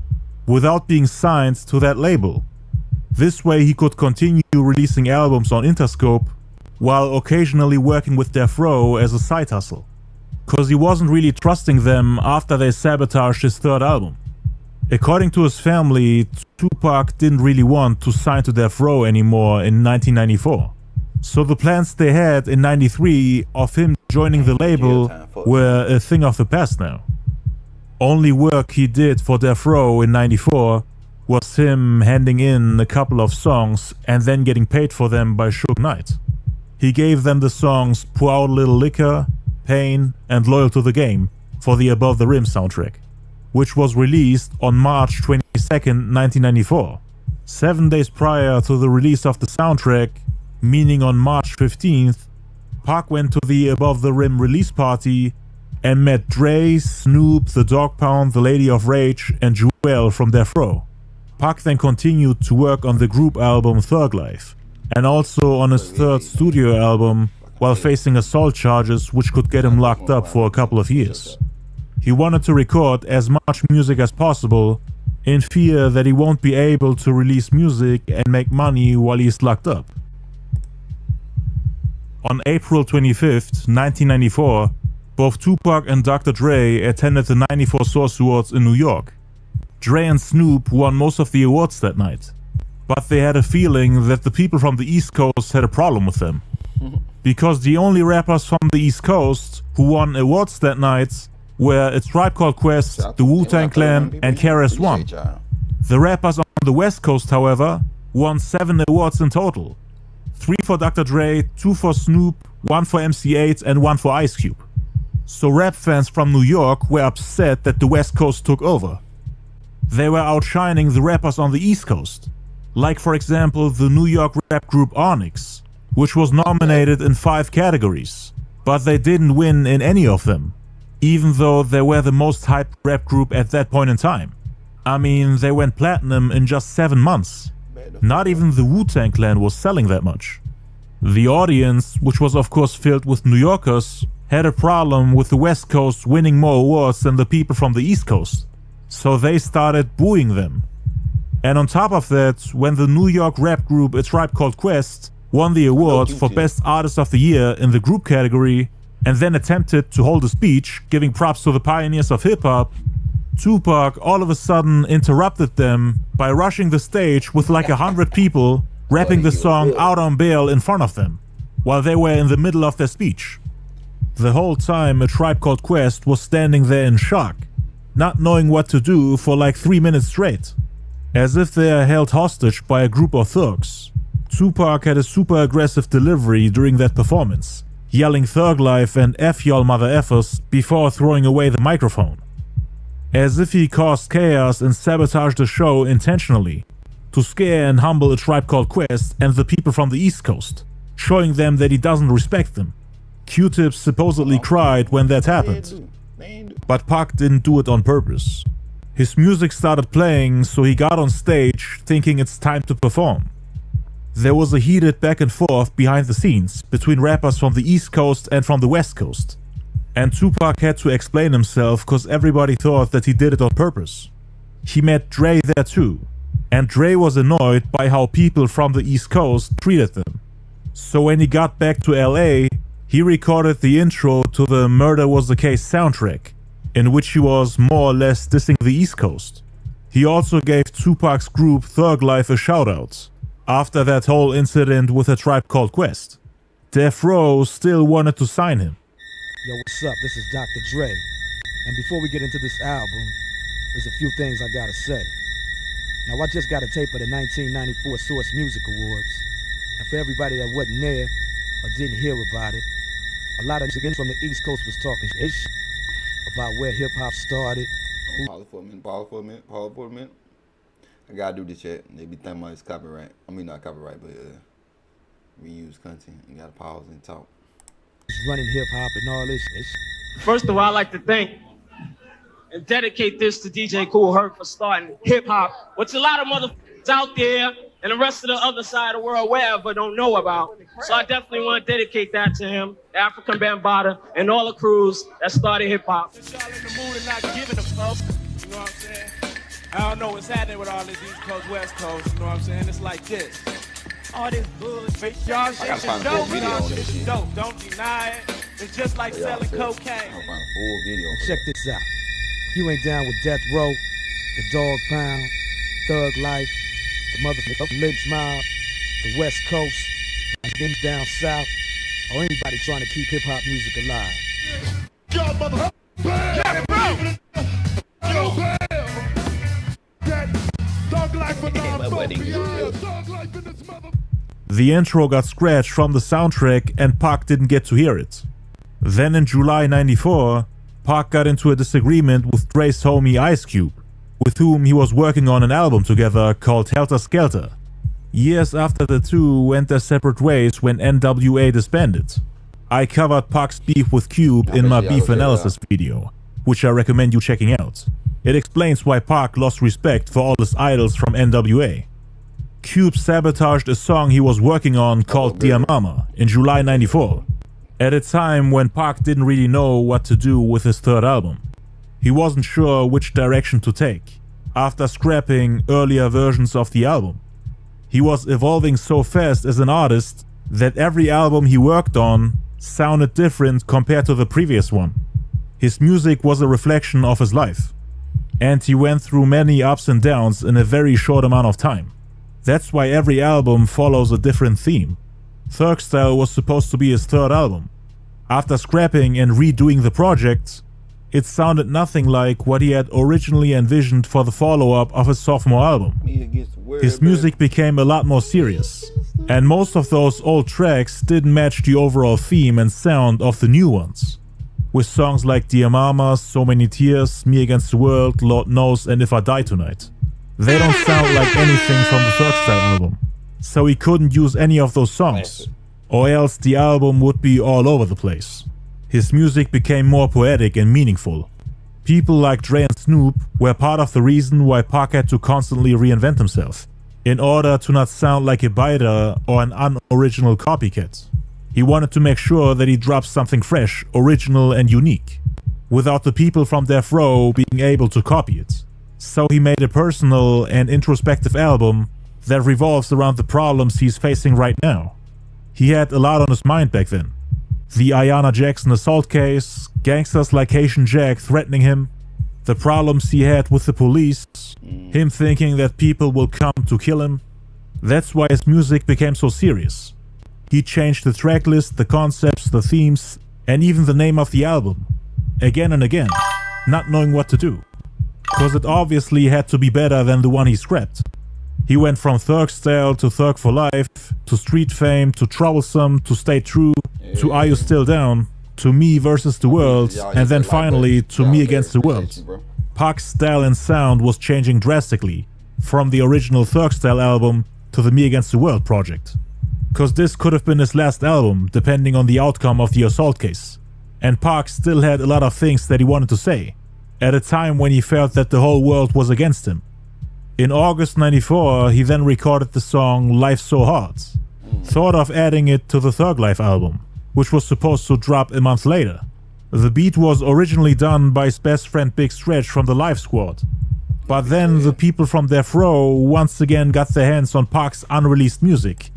without being signed to that label. This way he could continue releasing albums on Interscope while occasionally working with Death Row as a side hustle, cause he wasn't really trusting them after they sabotaged his third album. According to his family, Tupac didn't really want to sign to Death Row anymore in 1994. So the plans they had in '93 of him joining the label were a thing of the past now. Only work he did for Death Row in '94 was him handing in a couple of songs and then getting paid for them by Suge Knight. He gave them the songs Pour Out a Little Liquor, Pain and Loyal to the Game for the Above the Rim soundtrack, which was released on March 22nd, 1994. 7 days prior to the release of the soundtrack, meaning on March 15th, Pac went to the Above the Rim release party and met Dre, Snoop, The Dog Pound, The Lady of Rage and Jewel from Death Row. Pac then continued to work on the group album Thug Life, and also on his third studio album, while facing assault charges which could get him locked up for a couple of years. He wanted to record as much music as possible in fear that he won't be able to release music and make money while he's locked up. On April 25th, 1994, both Tupac and Dr. Dre attended the 94 Source Awards in New York. Dre and Snoop won most of the awards that night, but they had a feeling that the people from the East Coast had a problem with them. Because the only rappers from the East Coast who won awards that night were A Tribe Called Quest, the Wu-Tang Clan, and KRS-One. The rappers on the West Coast, however, won 7 awards in total. 3 for Dr. Dre, 2 for Snoop, 1 for MC8, and 1 for Ice Cube. So rap fans from New York were upset that the West Coast took over. They were outshining the rappers on the East Coast, like for example the New York rap group Onyx, which was nominated in 5 categories, but they didn't win in any of them, even though they were the most hyped rap group at that point in time. I mean, they went platinum in just 7 months. Not even the Wu-Tang Clan was selling that much. The audience, which was of course filled with New Yorkers, had a problem with the West Coast winning more awards than the people from the East Coast, so they started booing them. And on top of that, when the New York rap group A Tribe Called Quest won the award for Best Artist of the Year in the group category, and then attempted to hold a speech giving props to the pioneers of hip-hop, Tupac all of a sudden interrupted them by rushing the stage with like 100 people rapping the song Out on Bail in front of them, while they were in the middle of their speech. The whole time A Tribe Called Quest was standing there in shock, not knowing what to do for like 3 minutes straight. As if they are held hostage by a group of thugs, Tupac had a super aggressive delivery during that performance, yelling "Thug Life" and "F y'all mother effers" before throwing away the microphone. As if he caused chaos and sabotaged the show intentionally, to scare and humble A Tribe Called Quest and the people from the East Coast, showing them that he doesn't respect them. Q-Tip supposedly cried when that happened, but Pac didn't do it on purpose. His music started playing, so he got on stage thinking it's time to perform. There was a heated back and forth behind the scenes between rappers from the East Coast and from the West Coast. And Tupac had to explain himself cause everybody thought that he did it on purpose. He met Dre there too, and Dre was annoyed by how people from the East Coast treated them. So when he got back to LA, he recorded the intro to the Murder Was the Case soundtrack, in which he was more or less dissing the East Coast. He also gave Tupac's group Thug Life a shoutout, after that whole incident with A Tribe Called Quest. Death Row still wanted to sign him. Yo, what's up? This is Dr. Dre. And before we get into this album, there's a few things I gotta say. Now, I just got a tape of the 1994 Source Music Awards. And for everybody that wasn't there or didn't hear about it, a lot of niggas from the East Coast was talking shit about where hip-hop started. Pause for a minute. I gotta do this shit. They be thinking about it's copyright. I mean, not copyright, but reuse content. You gotta pause and talk. Running hip-hop and all this shit. First of all, I'd like to thank and dedicate this to DJ Kool Herc for starting hip-hop, which a lot of motherfuckers out there and the rest of the other side of the world, wherever, don't know about. So I definitely want to dedicate that to him, African Bambaataa, and all the crews that started hip-hop. Y'all in the mood and not giving a fuck, you know what I'm saying? I don't know what's happening with all this East Coast, West Coast, you know what I'm saying? It's like this. All this bullshit, y'all shit is dope, y'all shit is dope. Don't deny it. It's just like selling cocaine. Check this out. If you ain't down with Death Row, the Dog Pound, Thug Life, the motherfucking Lynch Mob, the West Coast, and down south, or anybody trying to keep hip-hop music alive. Yo, motherfucker! Get it, bro! Yo, that Thug Life and Thug Life in this mother... The intro got scratched from the soundtrack and Pac didn't get to hear it. Then in July '94, Pac got into a disagreement with Dre's homie Ice Cube, with whom he was working on an album together called Helter Skelter. Years after the two went their separate ways when NWA disbanded. I covered Pac's beef with Cube in my beef analysis video, which I recommend you checking out. It explains why Pac lost respect for all his idols from NWA. Cube sabotaged a song he was working on called Dear Mama in July '94. at a time when Pac didn't really know what to do with his third album. He wasn't sure which direction to take, after scrapping earlier versions of the album. He was evolving so fast as an artist that every album he worked on sounded different compared to the previous one. His music was a reflection of his life, and he went through many ups and downs in a very short amount of time. That's why every album follows a different theme. Thugstyle was supposed to be his third album. After scrapping and redoing the project, it sounded nothing like what he had originally envisioned for the follow-up of his sophomore album. His music became a lot more serious, and most of those old tracks didn't match the overall theme and sound of the new ones. With songs like Dear Mama, So Many Tears, Me Against the World, Lord Knows, and If I Die Tonight. They don't sound like anything from the Thugstyle album, so he couldn't use any of those songs, or else the album would be all over the place. His music became more poetic and meaningful. People like Dre and Snoop were part of the reason why Pac had to constantly reinvent himself, in order to not sound like a biter or an unoriginal copycat. He wanted to make sure that he dropped something fresh, original and unique, without the people from Death Row being able to copy it. So he made a personal and introspective album that revolves around the problems he's facing right now. He had a lot on his mind back then. The Ayanna Jackson assault case, gangsters like Haitian Jack threatening him, the problems he had with the police, him thinking that people will come to kill him. That's why his music became so serious. He changed the track list, the concepts, the themes, and even the name of the album, again and again, not knowing what to do. Cause it obviously had to be better than the one he scrapped. He went from Thugstyle to Thug for Life, to Street Fame, to Troublesome, to Stay True, to Are You Still Down, to Me Versus the World, and then finally to Me Against the World. Pac's style and sound was changing drastically, from the original Thugstyle album to the Me Against the World project. Cause this could have been his last album, depending on the outcome of the assault case. And Pac still had a lot of things that he wanted to say, at a time when he felt that the whole world was against him. In August '94, he then recorded the song Life's So Hard, thought of adding it to the Thug Life album, which was supposed to drop a month later. The beat was originally done by his best friend Big Stretch from the Live Squad, but then the people from Death Row once again got their hands on Pac's unreleased music.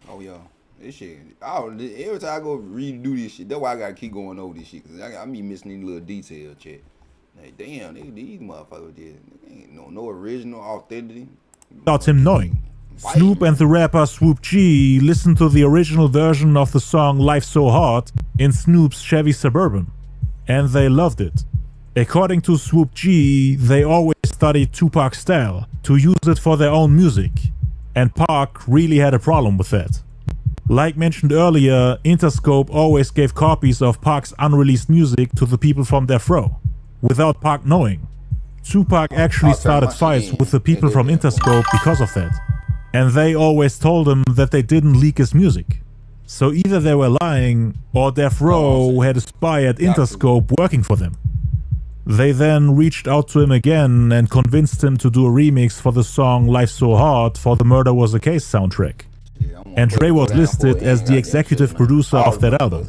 Oh yeah, this shit. Every time I go redo this shit, that's why I gotta keep going over this shit, cause I be missing these little details, chat. Like, damn, these motherfuckers just ain't no original authenticity. Without him knowing. Snoop and the rapper Swoop G listened to the original version of the song Life's So Hard in Snoop's Chevy Suburban, and they loved it. According to Swoop G, they always studied Tupac style to use it for their own music, and Pac really had a problem with that. Like mentioned earlier, Interscope always gave copies of Pac's unreleased music to the people from Death Row, without Pac knowing. Tupac actually started fights with the people from Interscope because of that, and they always told him that they didn't leak his music. So either they were lying, or Death Row had a spy at Interscope working for them. They then reached out to him again and convinced him to do a remix for the song Life's So Hard for the Murder Was a Case soundtrack. And Dre was listed as the executive producer of that album.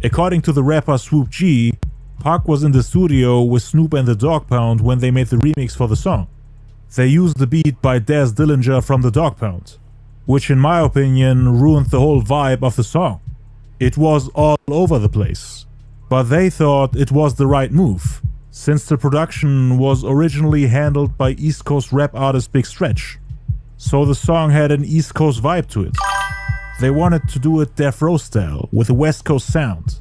According to the rapper Swoop G, Pac was in the studio with Snoop and the Dog Pound when they made the remix for the song. They used the beat by Daz Dillinger from the Dog Pound, which in my opinion ruined the whole vibe of the song. It was all over the place, but they thought it was the right move, since the production was originally handled by East Coast rap artist Big Stretch. So the song had an East Coast vibe to it. They wanted to do it Death Row style, with a West Coast sound.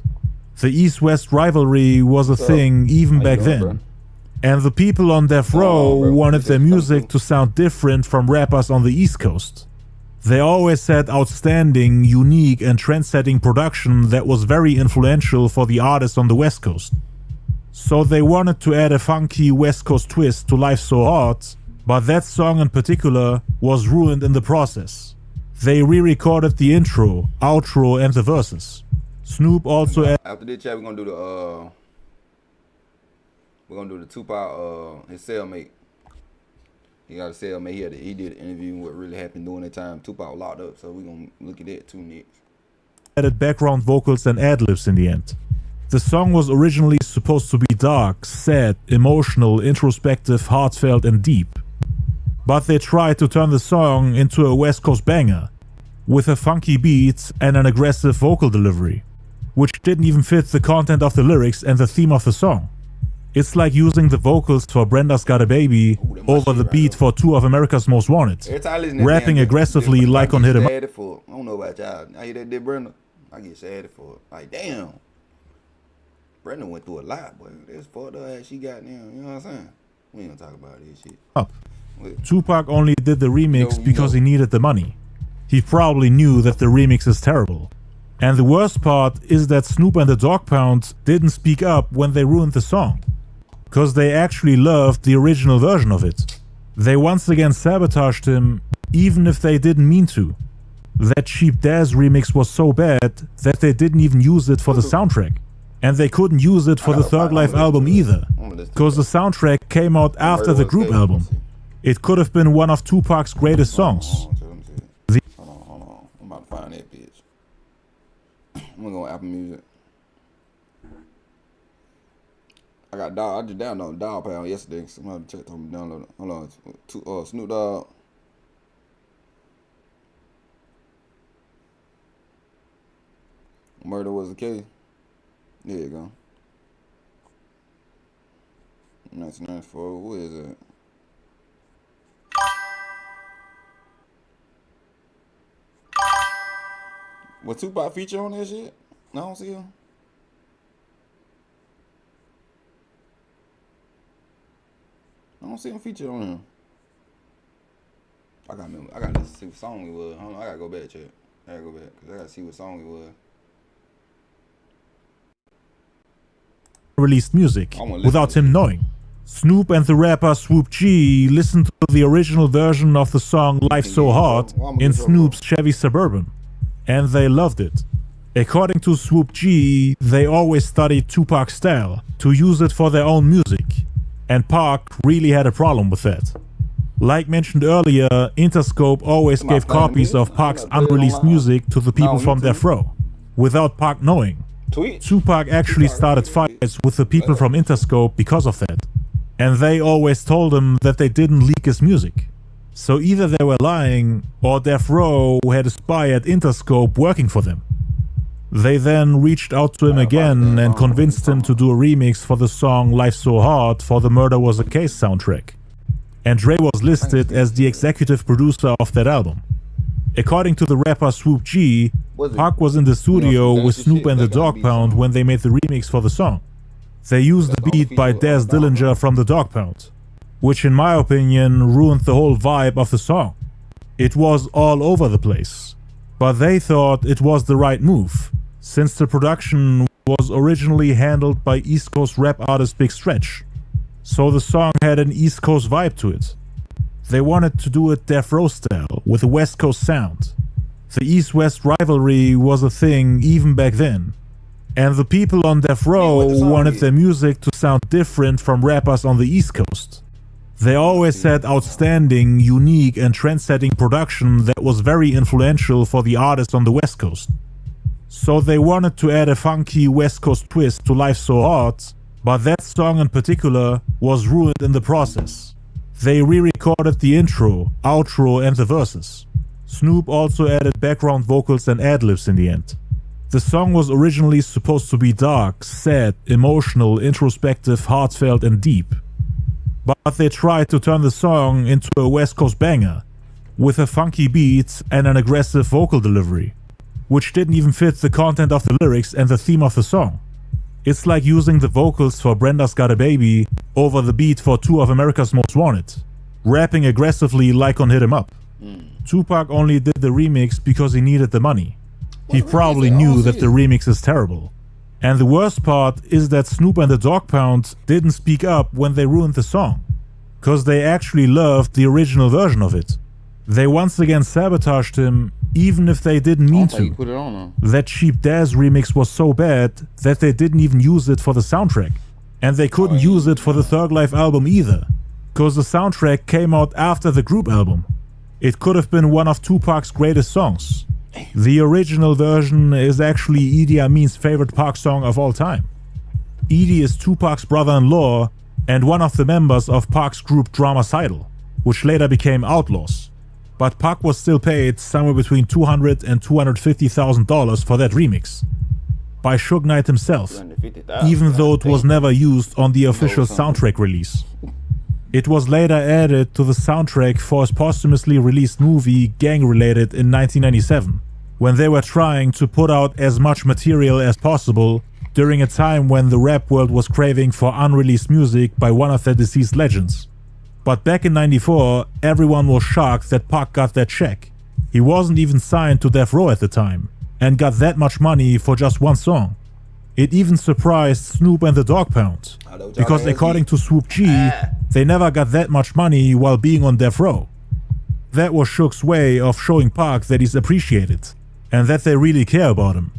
The East-West rivalry was a thing even back then. And the people on Death Row wanted their music to sound different from rappers on the East Coast. They always had outstanding, unique and trend-setting production that was very influential for the artists on the West Coast. So they wanted to add a funky West Coast twist to Life's So Hard, but that song in particular was ruined in the process. They re-recorded the intro, outro and the verses. Snoop also after this chat, we're gonna do the Tupac his cellmate. He got a cellmate. He did an interview what really happened during that time. Tupac was locked up, so we gonna look at that too next. Added background vocals and ad-libs in the end. The song was originally supposed to be dark, sad, emotional, introspective, heartfelt and deep. But they tried to turn the song into a West Coast banger, with a funky beat and an aggressive vocal delivery, which didn't even fit the content of the lyrics and the theme of the song. It's like using the vocals for Brenda's Got a Baby over the beat for two of America's Most Wanted, rapping aggressively like on Hit 'Em Up. I don't know about y'all. I hear that did Brenda. I get sad for it. Like, damn. Brenda went through a lot, boy. That's fucked up as she got now. You know what I'm saying? We ain't gonna talk about this shit. Tupac only did the remix because he needed the money. He probably knew that the remix is terrible. And the worst part is that Snoop and the Dogg Pound didn't speak up when they ruined the song, because they actually loved the original version of it. They once again sabotaged him, even if they didn't mean to. That Cheap Daz remix was so bad that they didn't even use it for the soundtrack. And they couldn't use it for the Thug Life album either, because the soundtrack came out after the group album. It could have been one of Tupac's greatest songs. Hold on. I'm about to find that bitch. I'm gonna go on Apple Music. I just downloaded Dog Pound yesterday. Somebody checked on me download it. Hold on. Snoop Dogg. Murder Was the Case. There you go. 1994. What is it? Was Tupac feature on that shit? I don't see him. I don't see him featured on him. I gotta see what song it was. Hold on, I gotta go back, check. I gotta go back, because I gotta see what song it was. Released music without him knowing. Snoop and the rapper Swoop G listened to the original version of the song Life So Hard in Snoop's Chevy Suburban, and they loved it. According to Swoop G, they always studied Tupac's style to use it for their own music, and Pac really had a problem with that. Like mentioned earlier, Interscope always gave copies of Pac's unreleased music to the people from Death Row, without Pac knowing. Tupac actually started fights with the people from Interscope because of that, and they always told him that they didn't leak his music. So either they were lying, or Death Row had a spy at Interscope working for them. They then reached out to him again and convinced him to do a remix for the song Life So Hard for the Murder Was a Case soundtrack. And Dre was listed as the executive producer of that album. According to the rapper Swoop G, Pac was in the studio with Snoop and the Dogg Pound when they made the remix for the song. They used the beat by Daz Dillinger from the Dogg Pound, which in my opinion ruined the whole vibe of the song. It was all over the place, but they thought it was the right move, since the production was originally handled by East Coast rap artist Big Stretch, so the song had an East Coast vibe to it. They wanted to do it Death Row style, with a West Coast sound. The East-West rivalry was a thing even back then, and the people on Death Row wanted their music to sound different from rappers on the East Coast. They always had outstanding, unique and trend-setting production that was very influential for the artists on the West Coast. So they wanted to add a funky West Coast twist to Life So Hard, but that song in particular was ruined in the process. They re-recorded the intro, outro and the verses. Snoop also added background vocals and ad-libs in the end. The song was originally supposed to be dark, sad, emotional, introspective, heartfelt and deep. But they tried to turn the song into a West Coast banger, with a funky beat and an aggressive vocal delivery, which didn't even fit the content of the lyrics and the theme of the song. It's like using the vocals for Brenda's Got a Baby over the beat for two of America's Most Wanted, rapping aggressively like on Hit 'Em Up. Tupac only did the remix because he needed the money. He probably knew that the remix is terrible. And the worst part is that Snoop and the Dogg Pound didn't speak up when they ruined the song, because they actually loved the original version of it. They once again sabotaged him, even if they didn't mean to. That Cheap Daz remix was so bad that they didn't even use it for the soundtrack, and they couldn't use it for the Thug Life album either, cause the soundtrack came out after the group album. It could have been one of Tupac's greatest songs. The original version is actually Idi Amin's favorite Pac song of all time. Idi is Tupac's brother-in-law and one of the members of Pac's group Dramacidal, which later became Outlaws. But Pac was still paid somewhere between $200,000 and $250,000 for that remix by Suge Knight himself, even though it was never used on the official soundtrack release. It was later added to the soundtrack for his posthumously released movie Gang Related in 1997, when they were trying to put out as much material as possible during a time when the rap world was craving for unreleased music by one of their deceased legends. But back in '94, everyone was shocked that Pac got that check. He wasn't even signed to Death Row at the time, and got that much money for just one song. It even surprised Snoop and the Dogg Pound, because according to Swoop G, they never got that much money while being on Death Row. That was Suge's way of showing Pac that he's appreciated, and that they really care about him.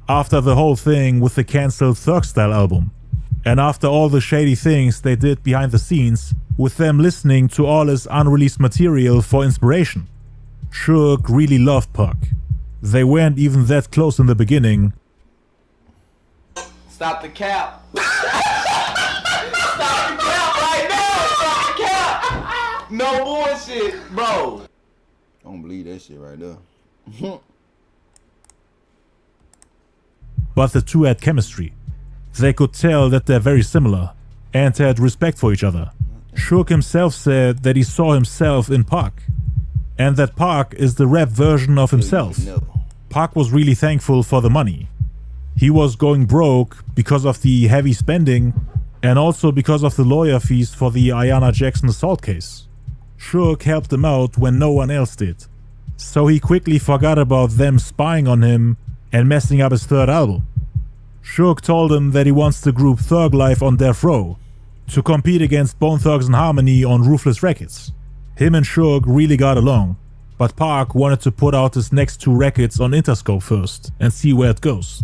After the whole thing with the cancelled Thug Style album, and after all the shady things they did behind the scenes, with them listening to all his unreleased material for inspiration. Suge really loved Pac. They weren't even that close in the beginning. Stop the cap. Stop the cap right now. Stop the cap. No bullshit, bro. I don't believe that shit right there. But the two had chemistry. They could tell that they're very similar and had respect for each other. Suge himself said that he saw himself in Pac, and that Pac is the rap version of himself. Pac was really thankful for the money. He was going broke because of the heavy spending and also because of the lawyer fees for the Ayanna Jackson assault case. Suge helped him out when no one else did, so he quickly forgot about them spying on him and messing up his third album. Suge told him that he wants the group Thug Life on Death Row to compete against Bone Thugs and Harmony on Ruthless Records. Him and Suge really got along, but Pac wanted to put out his next two records on Interscope first and see where it goes.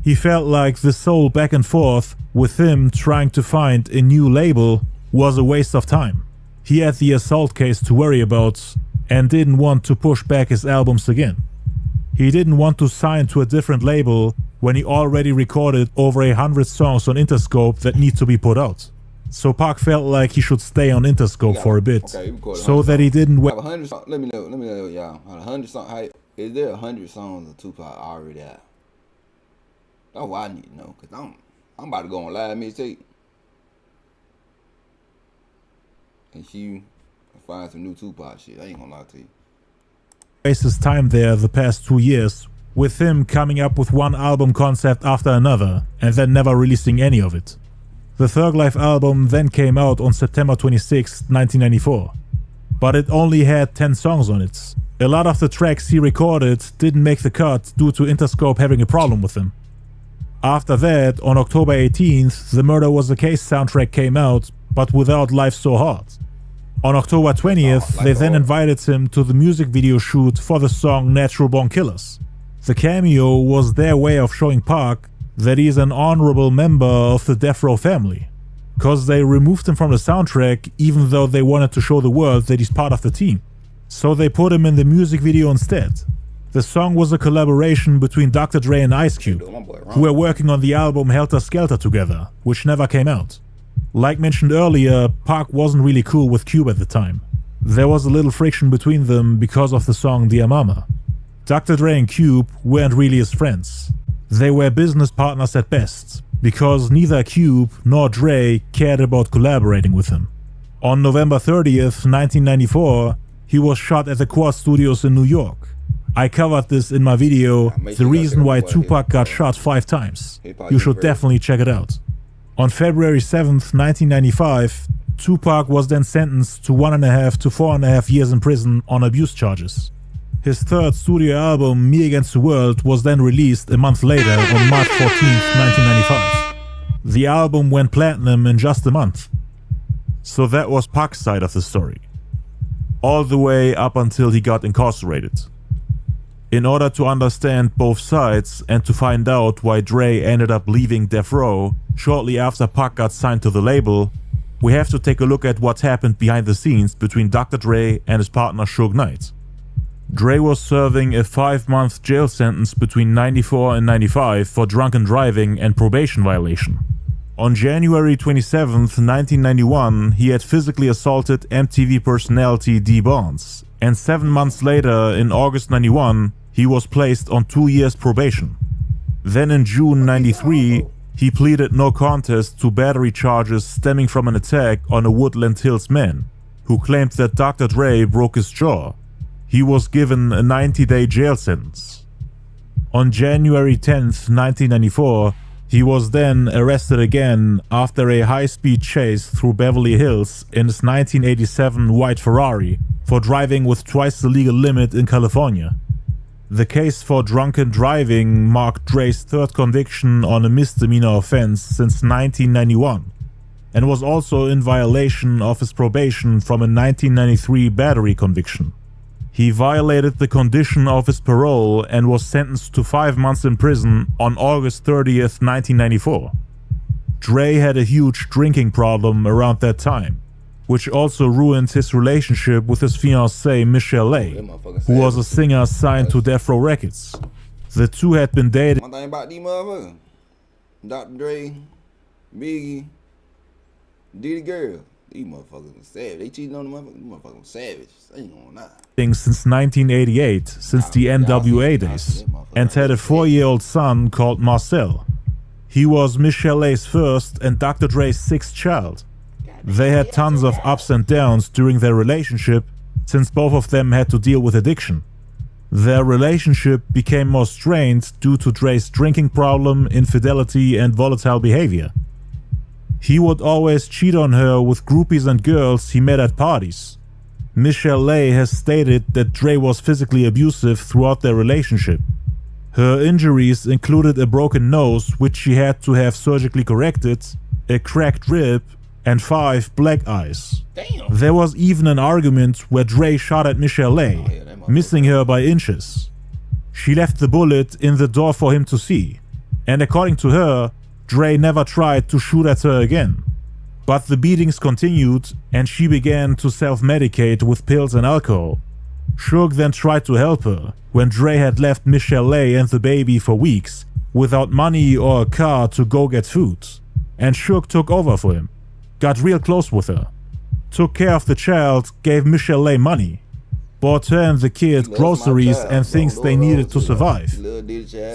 He felt like this whole back and forth with him trying to find a new label was a waste of time. He had the assault case to worry about and didn't want to push back his albums again. He didn't want to sign to a different label when he already recorded over 100 songs on Interscope that need to be put out. So Pac felt like he should stay on Interscope for a bit, so that he didn't wait. Let me know, y'all. 100 songs. Is there 100 songs of Tupac already out? That's what I need to know, cause I'm about to go on live mixtape, and you find some new Tupac shit. I ain't gonna lie to you. Waste his time there the past 2 years, with him coming up with one album concept after another and then never releasing any of it. The Thug Life album then came out on September 26, 1994, but it only had 10 songs on it. A lot of the tracks he recorded didn't make the cut due to Interscope having a problem with them. After that, on October 18th, the Murder Was the Case soundtrack came out, but without Life So Hard. On October 20th, they then invited him to the music video shoot for the song Natural Born Killers. The cameo was their way of showing Pac that he is an honorable member of the Death Row family, cause they removed him from the soundtrack even though they wanted to show the world that he's part of the team. So they put him in the music video instead. The song was a collaboration between Dr. Dre and Ice Cube, who were working on the album Helter Skelter together, which never came out. Like mentioned earlier, Pac wasn't really cool with Cube at the time. There was a little friction between them because of the song Dear Mama. Dr. Dre and Cube weren't really his friends. They were business partners at best, because neither Cube nor Dre cared about collaborating with him. On November 30th, 1994, he was shot at the Quad Studios in New York. I covered this in my video, The Reason Why Tupac Got Shot 5 Times. You should definitely check it out. On February 7th, 1995, Tupac was then sentenced to 1.5 to 4.5 years in prison on abuse charges. His third studio album, Me Against the World, was then released a month later on March 14th, 1995. The album went platinum in just a month. So that was Pac's side of the story. All the way up until he got incarcerated. In order to understand both sides and to find out why Dre ended up leaving Death Row shortly after Pac got signed to the label, we have to take a look at what happened behind the scenes between Dr. Dre and his partner Suge Knight. Dre was serving a 5-month jail sentence between 94 and 95 for drunken driving and probation violation. On January 27, 1991, he had physically assaulted MTV personality D. Barnes, and 7 months later, in August 91, he was placed on 2 years probation. Then in June 93, he pleaded no contest to battery charges stemming from an attack on a Woodland Hills man, who claimed that Dr. Dre broke his jaw. He was given a 90-day jail sentence. On January 10, 1994, he was then arrested again after a high-speed chase through Beverly Hills in his 1987 white Ferrari for driving with twice the legal limit in California. The case for drunken driving marked Dre's third conviction on a misdemeanor offense since 1991, and was also in violation of his probation from a 1993 battery conviction. He violated the condition of his parole and was sentenced to 5 months in prison on August 30th, 1994. Dre had a huge drinking problem around that time, which also ruined his relationship with his fiancée Michelle A, who was a singer signed to Death Row Records. The two had been dating. One thing about these motherfuckers, Dr. Dre, Biggie, Diddy Girl, these motherfuckers are savage. They cheating on the motherfuckers, these motherfuckers are savage. Ain't gonna lie. Since 1988, since the NWA days, and had a 4-year-old son called Marcel. He was Michelle A's first and Dr. Dre's 6th child. They had tons of ups and downs during their relationship, since both of them had to deal with addiction. Their relationship became more strained due to Dre's drinking problem, infidelity, and volatile behavior. He would always cheat on her with groupies and girls he met at parties. Michelle A has stated that Dre was physically abusive throughout their relationship. Her injuries included a broken nose, which she had to have surgically corrected, a cracked rib, and 5 black eyes. Damn. There was even an argument where Dre shot at Michelle A, missing her by inches. She left the bullet in the door for him to see, and according to her, Dre never tried to shoot at her again. But the beatings continued, and she began to self-medicate with pills and alcohol. Suge then tried to help her, when Dre had left Michelle A and the baby for weeks, without money or a car to go get food. And Suge took over for him, got real close with her, took care of the child, gave Michelle A money, bought her and the kid groceries and things they needed to survive,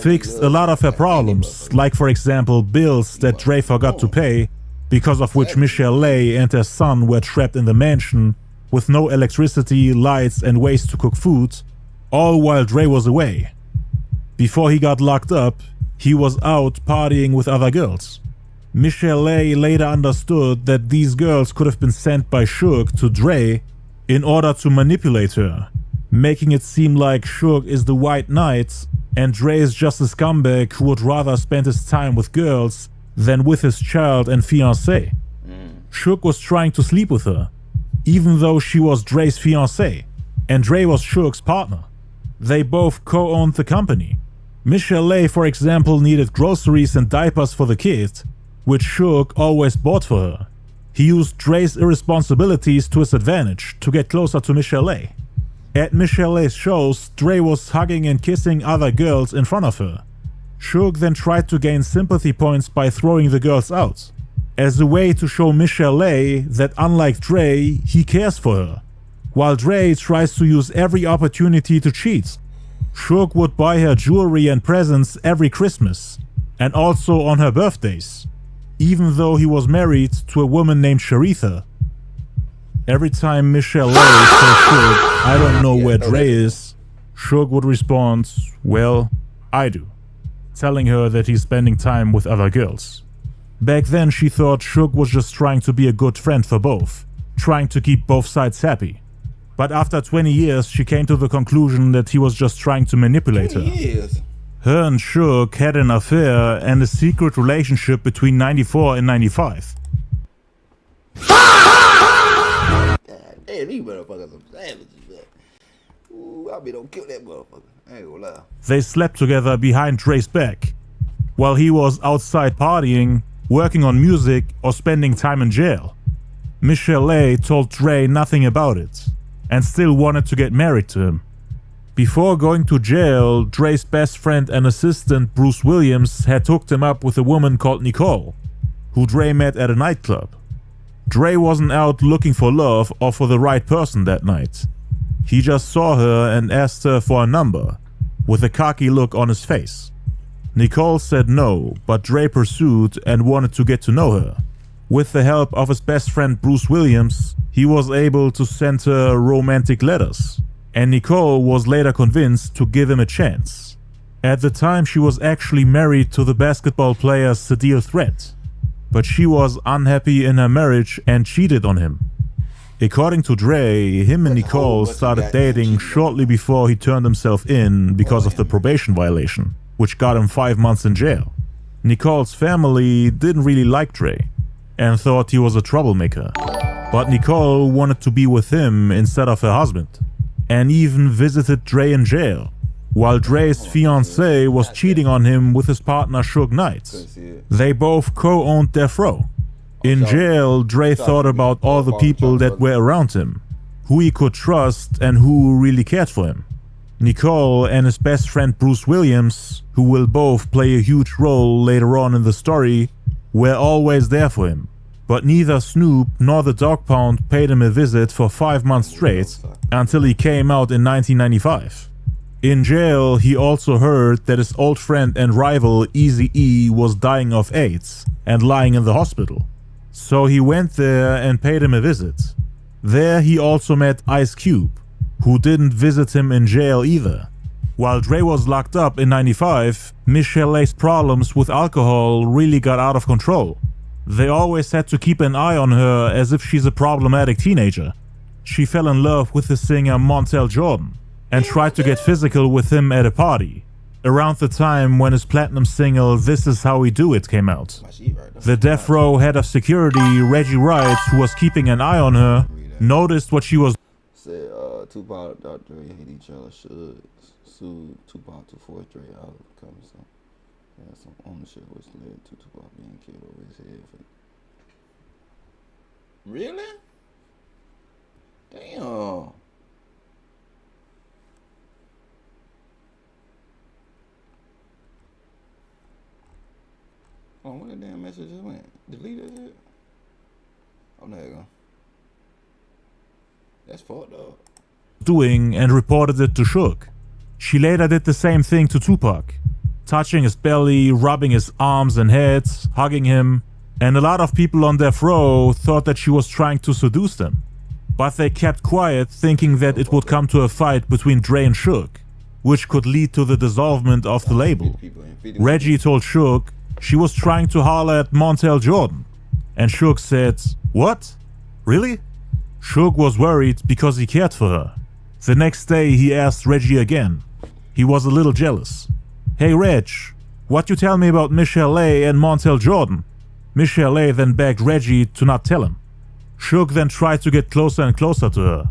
fixed a lot of her problems, like for example bills that Dre forgot to pay, because of which Michelle A and her son were trapped in the mansion with no electricity, lights and ways to cook food, all while Dre was away. Before he got locked up, he was out partying with other girls. Michelle A later understood that these girls could have been sent by Suge to Dre in order to manipulate her, making it seem like Suge is the white knight and Dre is just a scumbag who would rather spend his time with girls than with his child and fiancé. Suge was trying to sleep with her, even though she was Dre's fiancé, and Dre was Suge's partner. They both co-owned the company. Michelle A, for example, needed groceries and diapers for the kid, which Suge always bought for her. He used Dre's irresponsibilities to his advantage to get closer to Michelle A. At Michelle A's shows, Dre was hugging and kissing other girls in front of her. Suge then tried to gain sympathy points by throwing the girls out, as a way to show Michelle A that unlike Dre, he cares for her, while Dre tries to use every opportunity to cheat. Suge would buy her jewelry and presents every Christmas, and also on her birthdays, even though he was married to a woman named Sharitha. Every time Michelle A told Suge, "I don't know where Dre is," Suge would respond, "Well, I do," telling her that he's spending time with other girls. Back then she thought Suge was just trying to be a good friend for both, trying to keep both sides happy. But after 20 years she came to the conclusion that he was just trying to manipulate her. Her and Suge had an affair and a secret relationship between 94 and 95. God damn, these motherfuckers are savages, man. Ooh, I be don't kill that motherfucker. I ain't gonna lie. They slept together behind Dre's back, while he was outside partying, working on music, or spending time in jail. Michelle A told Dre nothing about it and still wanted to get married to him. Before going to jail, Dre's best friend and assistant Bruce Williams had hooked him up with a woman called Nicole, who Dre met at a nightclub. Dre wasn't out looking for love or for the right person that night. He just saw her and asked her for a number, with a cocky look on his face. Nicole said no, but Dre pursued and wanted to get to know her. With the help of his best friend Bruce Williams, he was able to send her romantic letters, and Nicole was later convinced to give him a chance. At the time, she was actually married to the basketball player Sadil Threat, but she was unhappy in her marriage and cheated on him. According to Dre, him and Nicole started dating shortly before he turned himself in because of the probation violation, which got him 5 months in jail. Nicole's family didn't really like Dre and thought he was a troublemaker, but Nicole wanted to be with him instead of her husband, and even visited Dre in jail, while Dre's fiancée was cheating on him with his partner Suge Knight. They both co-owned Death Row. In jail, Dre thought about all the people that were around him, who he could trust and who really cared for him. Nicole and his best friend Bruce Williams, who will both play a huge role later on in the story, were always there for him. But neither Snoop nor the Dog Pound paid him a visit for 5 months straight until he came out in 1995. In jail, he also heard that his old friend and rival Eazy-E was dying of AIDS and lying in the hospital. So he went there and paid him a visit. There he also met Ice Cube, who didn't visit him in jail either. While Dre was locked up in 95, Michelle A's problems with alcohol really got out of control. They always had to keep an eye on her as if she's a problematic teenager. She fell in love with the singer Montel Jordan and tried to get physical with him at a party, around the time when his platinum single This Is How We Do It came out. The Death Row head of security, Reggie Wright, who was keeping an eye on her, noticed what she was Said Tupac and Dr.DRE hate each other, should sue Tupac to force Dre out of the company. So yeah, some ownership which led to Tupac being killed over his head. Really? Damn. Oh, where the damn message just went? Deleted it? Oh, there you go. That's fucked up. Doing and reported it to Suge. She later did the same thing to Tupac, touching his belly, rubbing his arms and head, hugging him, and a lot of people on Death Row thought that she was trying to seduce them. But they kept quiet, thinking that it would come to a fight between Dre and Suge, which could lead to the dissolvement of the label. Reggie told Suge she was trying to holler at Montel Jordan, and Suge said, "What? Really?" Suge was worried because he cared for her. The next day he asked Reggie again. He was a little jealous. "Hey Reg, what you tell me about Michelle A and Montel Jordan?" Michelle A then begged Reggie to not tell him. Suge then tried to get closer and closer to her.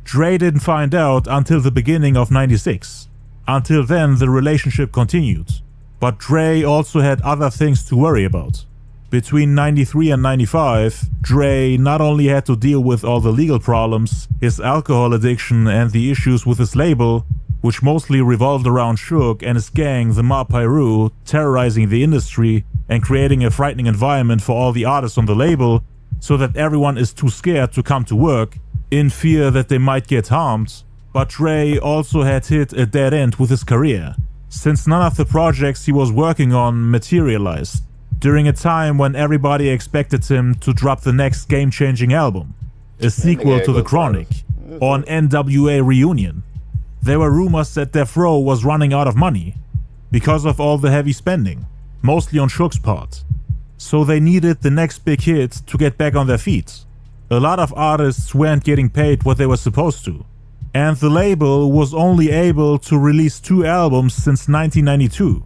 Dre didn't find out until the beginning of '96. Until then the relationship continued. But Dre also had other things to worry about. Between 93 and 95, Dre not only had to deal with all the legal problems, his alcohol addiction and the issues with his label, which mostly revolved around Suge and his gang, the Mob Piru, terrorizing the industry and creating a frightening environment for all the artists on the label, so that everyone is too scared to come to work, in fear that they might get harmed. But Dre also had hit a dead end with his career, since none of the projects he was working on materialized, during a time when everybody expected him to drop the next game-changing album, a sequel to The Chronic, or an NWA reunion. There were rumors that Death Row was running out of money, because of all the heavy spending, mostly on Suge's part. So they needed the next big hit to get back on their feet. A lot of artists weren't getting paid what they were supposed to, and the label was only able to release 2 albums since 1992,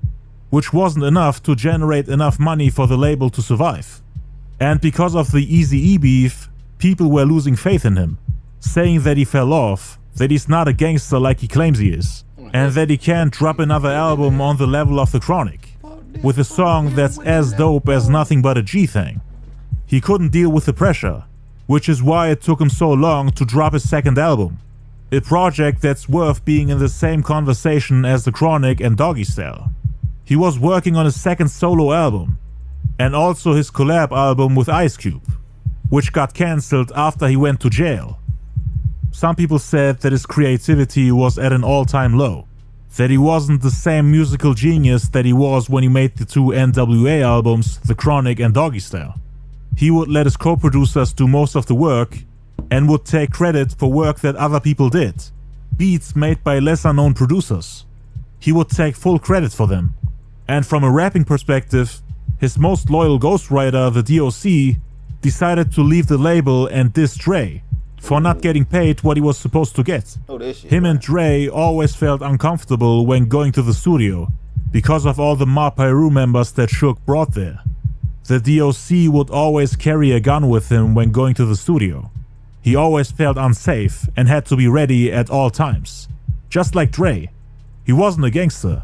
which wasn't enough to generate enough money for the label to survive. And because of the Eazy-E beef, people were losing faith in him, saying that he fell off, that he's not a gangster like he claims he is, and that he can't drop another album on the level of The Chronic, with a song that's as dope as Nothing But a G Thing. He couldn't deal with the pressure, which is why it took him so long to drop his second album. A project that's worth being in the same conversation as The Chronic and Doggy Style. He was working on his second solo album, and also his collab album with Ice Cube, which got cancelled after he went to jail. Some people said that his creativity was at an all-time low, that he wasn't the same musical genius that he was when he made the two NWA albums, The Chronic and Doggy Style. He would let his co-producers do most of the work, and would take credit for work that other people did, beats made by lesser known producers. He would take full credit for them. And from a rapping perspective, his most loyal ghostwriter, the DOC, decided to leave the label and diss Dre for not getting paid what he was supposed to get. Him and Dre always felt uncomfortable when going to the studio because of all the Ma Piru members that Shook brought there. The DOC would always carry a gun with him when going to the studio. He always felt unsafe and had to be ready at all times. Just like Dre. He wasn't a gangster.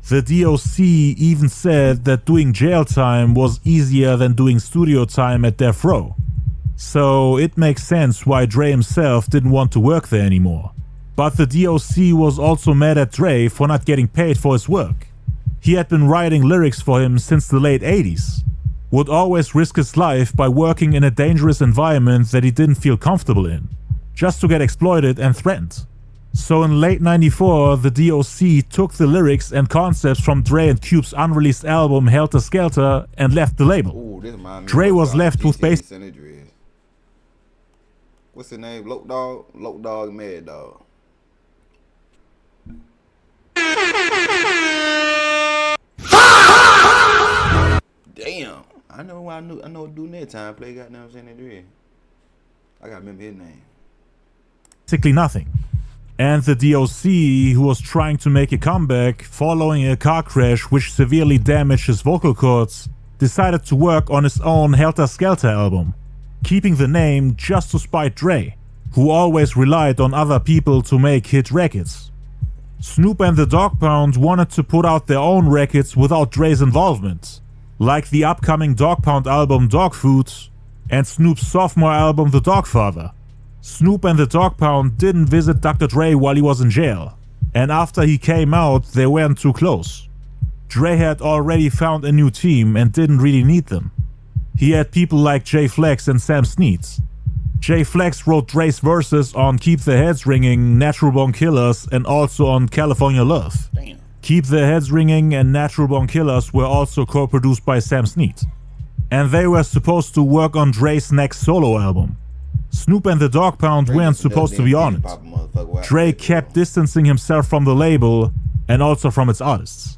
The DOC even said that doing jail time was easier than doing studio time at Death Row. So it makes sense why Dre himself didn't want to work there anymore. But the DOC was also mad at Dre for not getting paid for his work. He had been writing lyrics for him since the late 80s. Would always risk his life by working in a dangerous environment that he didn't feel comfortable in, just to get exploited and threatened. So in late 94, the DOC took the lyrics and concepts from Dre and Cube's unreleased album Helter Skelter and left the label. Ooh, Dre was left with what's his name? Loc Dog? Loc Dog, Mad Dog. Damn. I know dude that time play goddamn San Andreas. I gotta remember his name. Basically nothing. And the DOC, who was trying to make a comeback following a car crash which severely damaged his vocal cords, decided to work on his own Helter Skelter album, keeping the name just to spite Dre, who always relied on other people to make hit records. Snoop and the Dogg Pound wanted to put out their own records without Dre's involvement, like the upcoming Dogg Pound album Dog Food and Snoop's sophomore album The Dogfather. Snoop and the Dogg Pound didn't visit Dr. Dre while he was in jail, and after he came out they weren't too close. Dre had already found a new team and didn't really need them. He had people like Jay Flex and Sam Snead. Jay Flex wrote Dre's verses on Keep Their Heads Ringing, Natural Born Killers, and also on California Love. Damn. Keep Their Heads Ringing and Natural Born Killers were also co-produced by Sam Snead. And they were supposed to work on Dre's next solo album. Snoop and the Dogg Pound weren't supposed to be on it. Dre kept distancing himself from the label and also from its artists.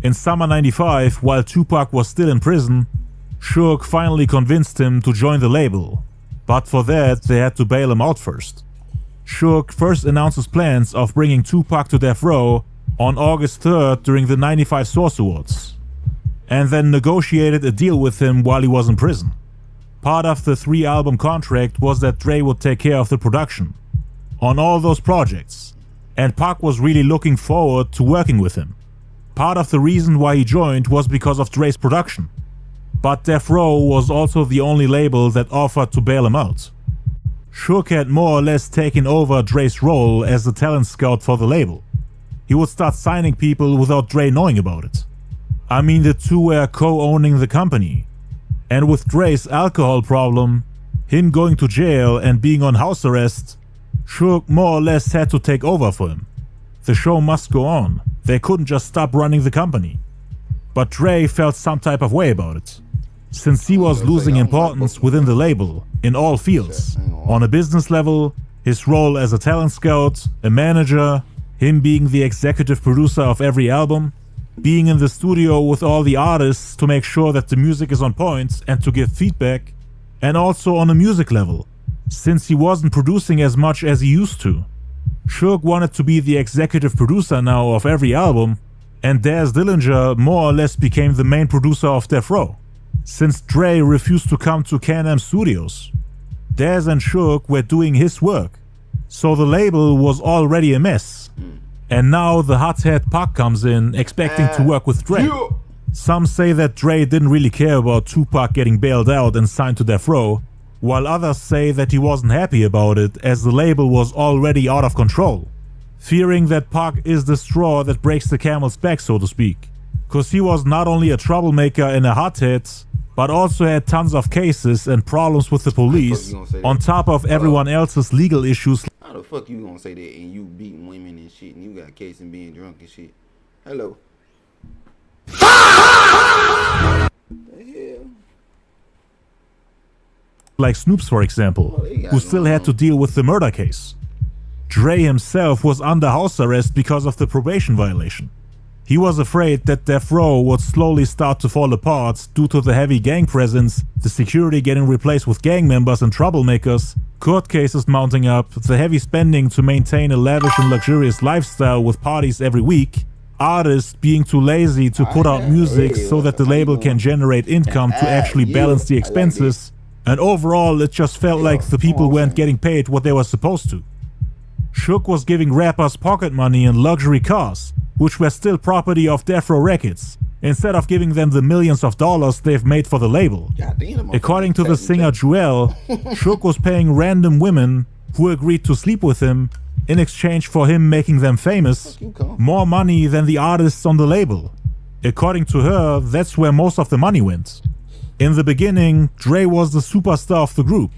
In summer 95, while Tupac was still in prison, Shook finally convinced him to join the label, but for that they had to bail him out first. Shook first announced his plans of bringing Tupac to Death Row on August 3rd during the 95 Source Awards, and then negotiated a deal with him while he was in prison. Part of the 3-album contract was that Dre would take care of the production on all those projects, and Pac was really looking forward to working with him. Part of the reason why he joined was because of Dre's production, but Death Row was also the only label that offered to bail him out. Shook had more or less taken over Dre's role as the talent scout for the label. He would start signing people without Dre knowing about it. I mean, the two were co-owning the company, and with Dre's alcohol problem, him going to jail and being on house arrest, Shook more or less had to take over for him. The show must go on. They couldn't just stop running the company. But Dre felt some type of way about it, since he was losing importance within the label in all fields. On a business level, his role as a talent scout, a manager, him being the executive producer of every album, being in the studio with all the artists to make sure that the music is on point and to give feedback, and also on a music level, since he wasn't producing as much as he used to. Shook wanted to be the executive producer now of every album, and Daz Dillinger more or less became the main producer of Death Row, since Dre refused to come to Can-Am Studios. Daz and Shook were doing his work, so the label was already a mess. And now the hothead Pac comes in expecting to work with Dre. Some say that Dre didn't really care about Tupac getting bailed out and signed to Death Row, while others say that he wasn't happy about it as the label was already out of control, fearing that Pac is the straw that breaks the camel's back, so to speak, cause he was not only a troublemaker and a hothead, but also had tons of cases and problems with the police on top of everyone else's legal issues. How the fuck you gonna say that and you beating women and shit and you got a case and being drunk and shit? Hello. The hell? Like Snoop's, for example, who still had to deal with the murder case. Dre himself was under house arrest because of the probation violation. He was afraid that Death Row would slowly start to fall apart due to the heavy gang presence, the security getting replaced with gang members and troublemakers, court cases mounting up, the heavy spending to maintain a lavish and luxurious lifestyle with parties every week, artists being too lazy to put out music so that the label can generate income to actually balance the expenses, and overall it just felt like the people weren't getting paid what they were supposed to. Shook was giving rappers pocket money and luxury cars, which were still property of Death Row Records, instead of giving them the millions of dollars they've made for the label. According to the singer Jewel, Shook was paying random women who agreed to sleep with him in exchange for him making them famous more money than the artists on the label. According to her, that's where most of the money went. In the beginning, Dre was the superstar of the group.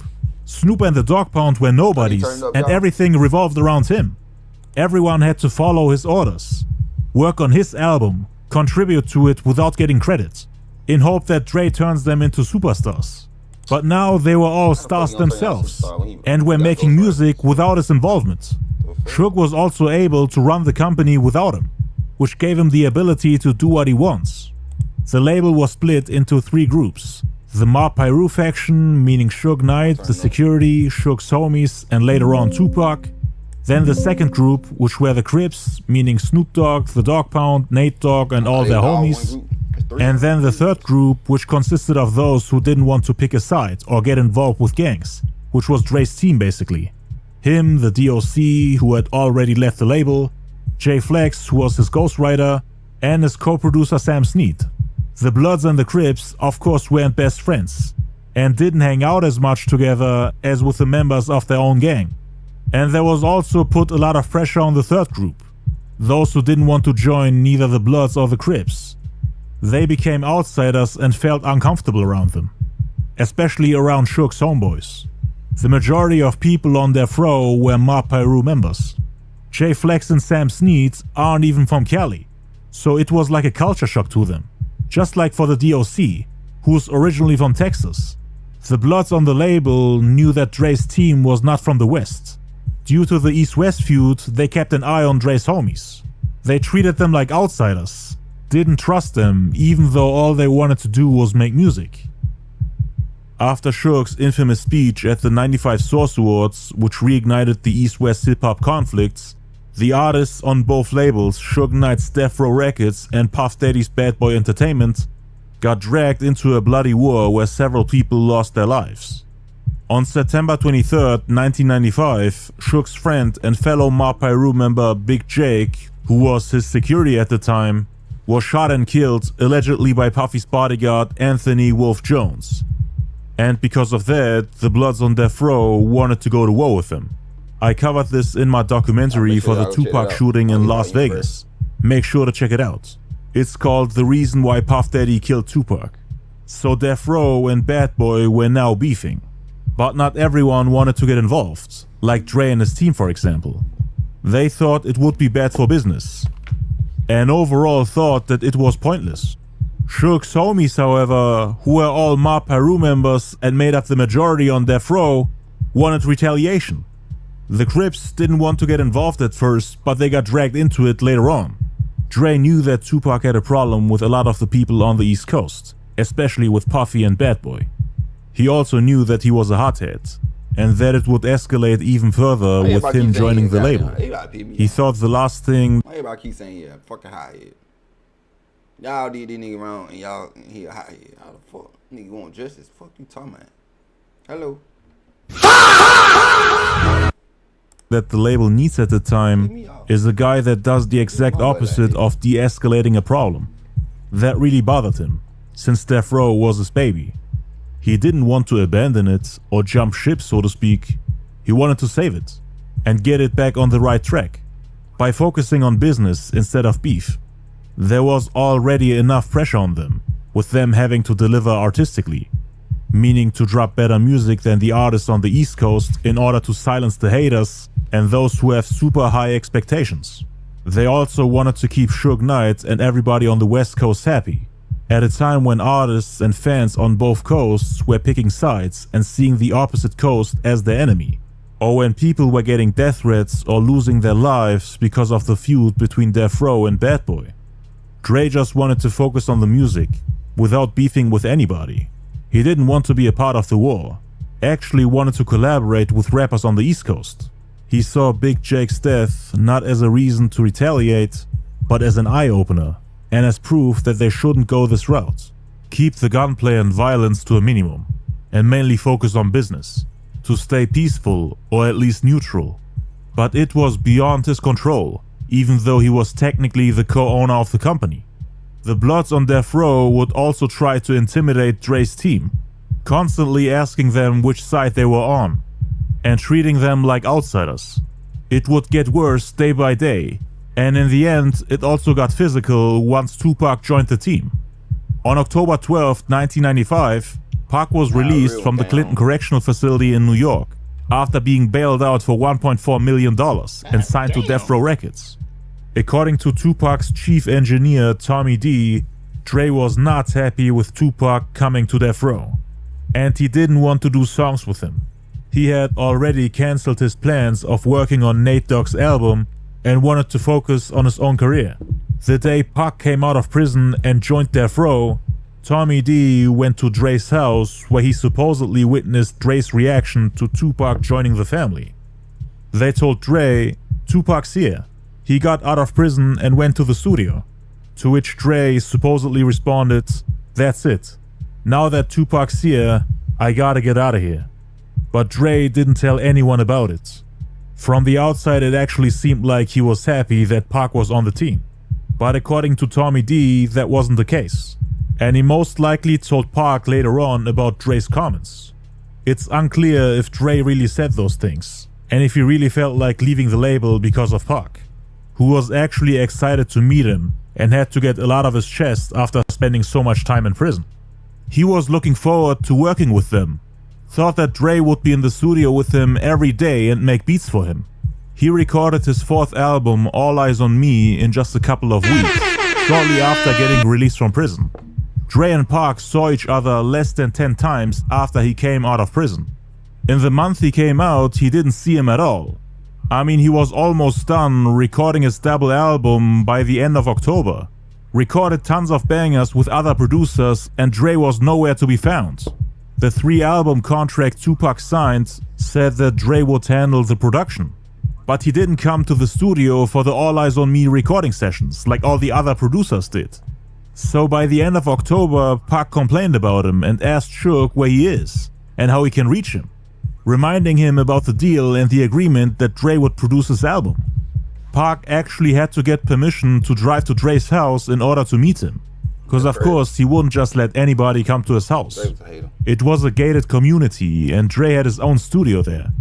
Snoop and the Dog Pound were nobodies, and everything revolved around him. Everyone had to follow his orders, work on his album, contribute to it without getting credit, in hope that Dre turns them into superstars. But now they were all stars themselves, and were making music without his involvement. Shook was also able to run the company without him, which gave him the ability to do what he wants. The label was split into 3 groups. The Mob Piru faction, meaning Suge Knight, the security, Shook's homies, and later on Tupac. Then the second group, which were the Crips, meaning Snoop Dogg, the Dog Pound, Nate Dogg, and all their homies. And then the third group, which consisted of those who didn't want to pick a side or get involved with gangs, which was Dre's team basically. Him, the DOC, who had already left the label, Jay Flex, who was his ghostwriter, and his co-producer Sam Snead. The Bloods and the Crips, of course, weren't best friends, and didn't hang out as much together as with the members of their own gang. And there was also put a lot of pressure on the third group, those who didn't want to join neither the Bloods or the Crips. They became outsiders and felt uncomfortable around them, especially around Shook's homeboys. The majority of people on Death Row were Mob Piru members. Jay Flex and Sam Snead aren't even from Cali, so it was like a culture shock to them. Just like for the DOC, who's originally from Texas. The Bloods on the label knew that Dre's team was not from the West. Due to the East-West feud, they kept an eye on Dre's homies. They treated them like outsiders, didn't trust them, even though all they wanted to do was make music. After Shook's infamous speech at the '95 Source Awards, which reignited the East-West hip-hop conflicts, the artists on both labels, Suge Knight's Death Row Records and Puff Daddy's Bad Boy Entertainment, got dragged into a bloody war where several people lost their lives. On September 23rd, 1995, Shook's friend and fellow Mob Piru member Big Jake, who was his security at the time, was shot and killed allegedly by Puffy's bodyguard Anthony Wolf Jones. And because of that, the Bloods on Death Row wanted to go to war with him. I covered this in my documentary for the Tupac shooting in Las Vegas. Make sure to check it out. It's called The Reason Why Puff Daddy Killed Tupac. So Death Row and Bad Boy were now beefing. But not everyone wanted to get involved, like Dre and his team for example. They thought it would be bad for business, and overall thought that it was pointless. Shook's homies, however, who were all Mob Piru members and made up the majority on Death Row, wanted retaliation. The Crips didn't want to get involved at first, but they got dragged into it later on. Dre knew that Tupac had a problem with a lot of the people on the East Coast, especially with Puffy and Bad Boy. He also knew that he was a hothead, and that it would escalate even further with him joining the label. He thought the last thing... Why everybody keep saying, yeah, fucking hothead? Y'all did this nigga wrong and y'all he a hothead. How the fuck? Nigga want justice? Fuck you talking about? Hello? that the label needs at the time is a guy that does the exact opposite of de-escalating a problem. That really bothered him, since Death Row was his baby. He didn't want to abandon it or jump ship, so to speak. He wanted to save it and get it back on the right track by focusing on business instead of beef. There was already enough pressure on them, with them having to deliver artistically, meaning to drop better music than the artists on the East Coast in order to silence the haters and those who have super high expectations. They also wanted to keep Suge Knight and everybody on the West Coast happy, at a time when artists and fans on both coasts were picking sides and seeing the opposite coast as their enemy, or when people were getting death threats or losing their lives because of the feud between Death Row and Bad Boy. Dre just wanted to focus on the music, without beefing with anybody. He didn't want to be a part of the war, actually wanted to collaborate with rappers on the East Coast. He saw Big Jake's death not as a reason to retaliate, but as an eye-opener, and as proof that they shouldn't go this route. Keep the gunplay and violence to a minimum, and mainly focus on business, to stay peaceful or at least neutral. But it was beyond his control, even though he was technically the co-owner of the company. The Bloods on Death Row would also try to intimidate Dre's team, constantly asking them which side they were on, and treating them like outsiders. It would get worse day by day, and in the end it also got physical once Tupac joined the team. On October 12, 1995, Pac was released from the Clinton Correctional Facility in New York after being bailed out for $1.4 million and signed to Death Row Records. According to Tupac's chief engineer Tommy D, Dre was not happy with Tupac coming to Death Row, and he didn't want to do songs with him. He had already cancelled his plans of working on Nate Dogg's album and wanted to focus on his own career. The day Pac came out of prison and joined Death Row, Tommy D went to Dre's house where he supposedly witnessed Dre's reaction to Tupac joining the family. They told Dre, "Tupac's here. He got out of prison and went to the studio." To which Dre supposedly responded, "That's it. Now that Tupac's here, I gotta get out of here." But Dre didn't tell anyone about it. From the outside it actually seemed like he was happy that Pac was on the team. But according to Tommy D, that wasn't the case. And he most likely told Pac later on about Dre's comments. It's unclear if Dre really said those things, and if he really felt like leaving the label because of Pac, who was actually excited to meet him and had to get a lot of his chest after spending so much time in prison. He was looking forward to working with them, thought that Dre would be in the studio with him every day and make beats for him. He recorded his fourth album, All Eyes on Me, in just a couple of weeks, shortly after getting released from prison. Dre and Pac saw each other less than 10 times after he came out of prison. In the month he came out, he didn't see him at all. I mean, he was almost done recording his double album by the end of October. Recorded tons of bangers with other producers, and Dre was nowhere to be found. The 3-album contract Tupac signed said that Dre would handle the production. But he didn't come to the studio for the All Eyes on Me recording sessions like all the other producers did. So by the end of October, Pac complained about him and asked Suge where he is and how he can reach him, reminding him about the deal and the agreement that Dre would produce his album. Pac actually had to get permission to drive to Dre's house in order to meet him, because of course he wouldn't just let anybody come to his house. It was a gated community and Dre had his own studio there.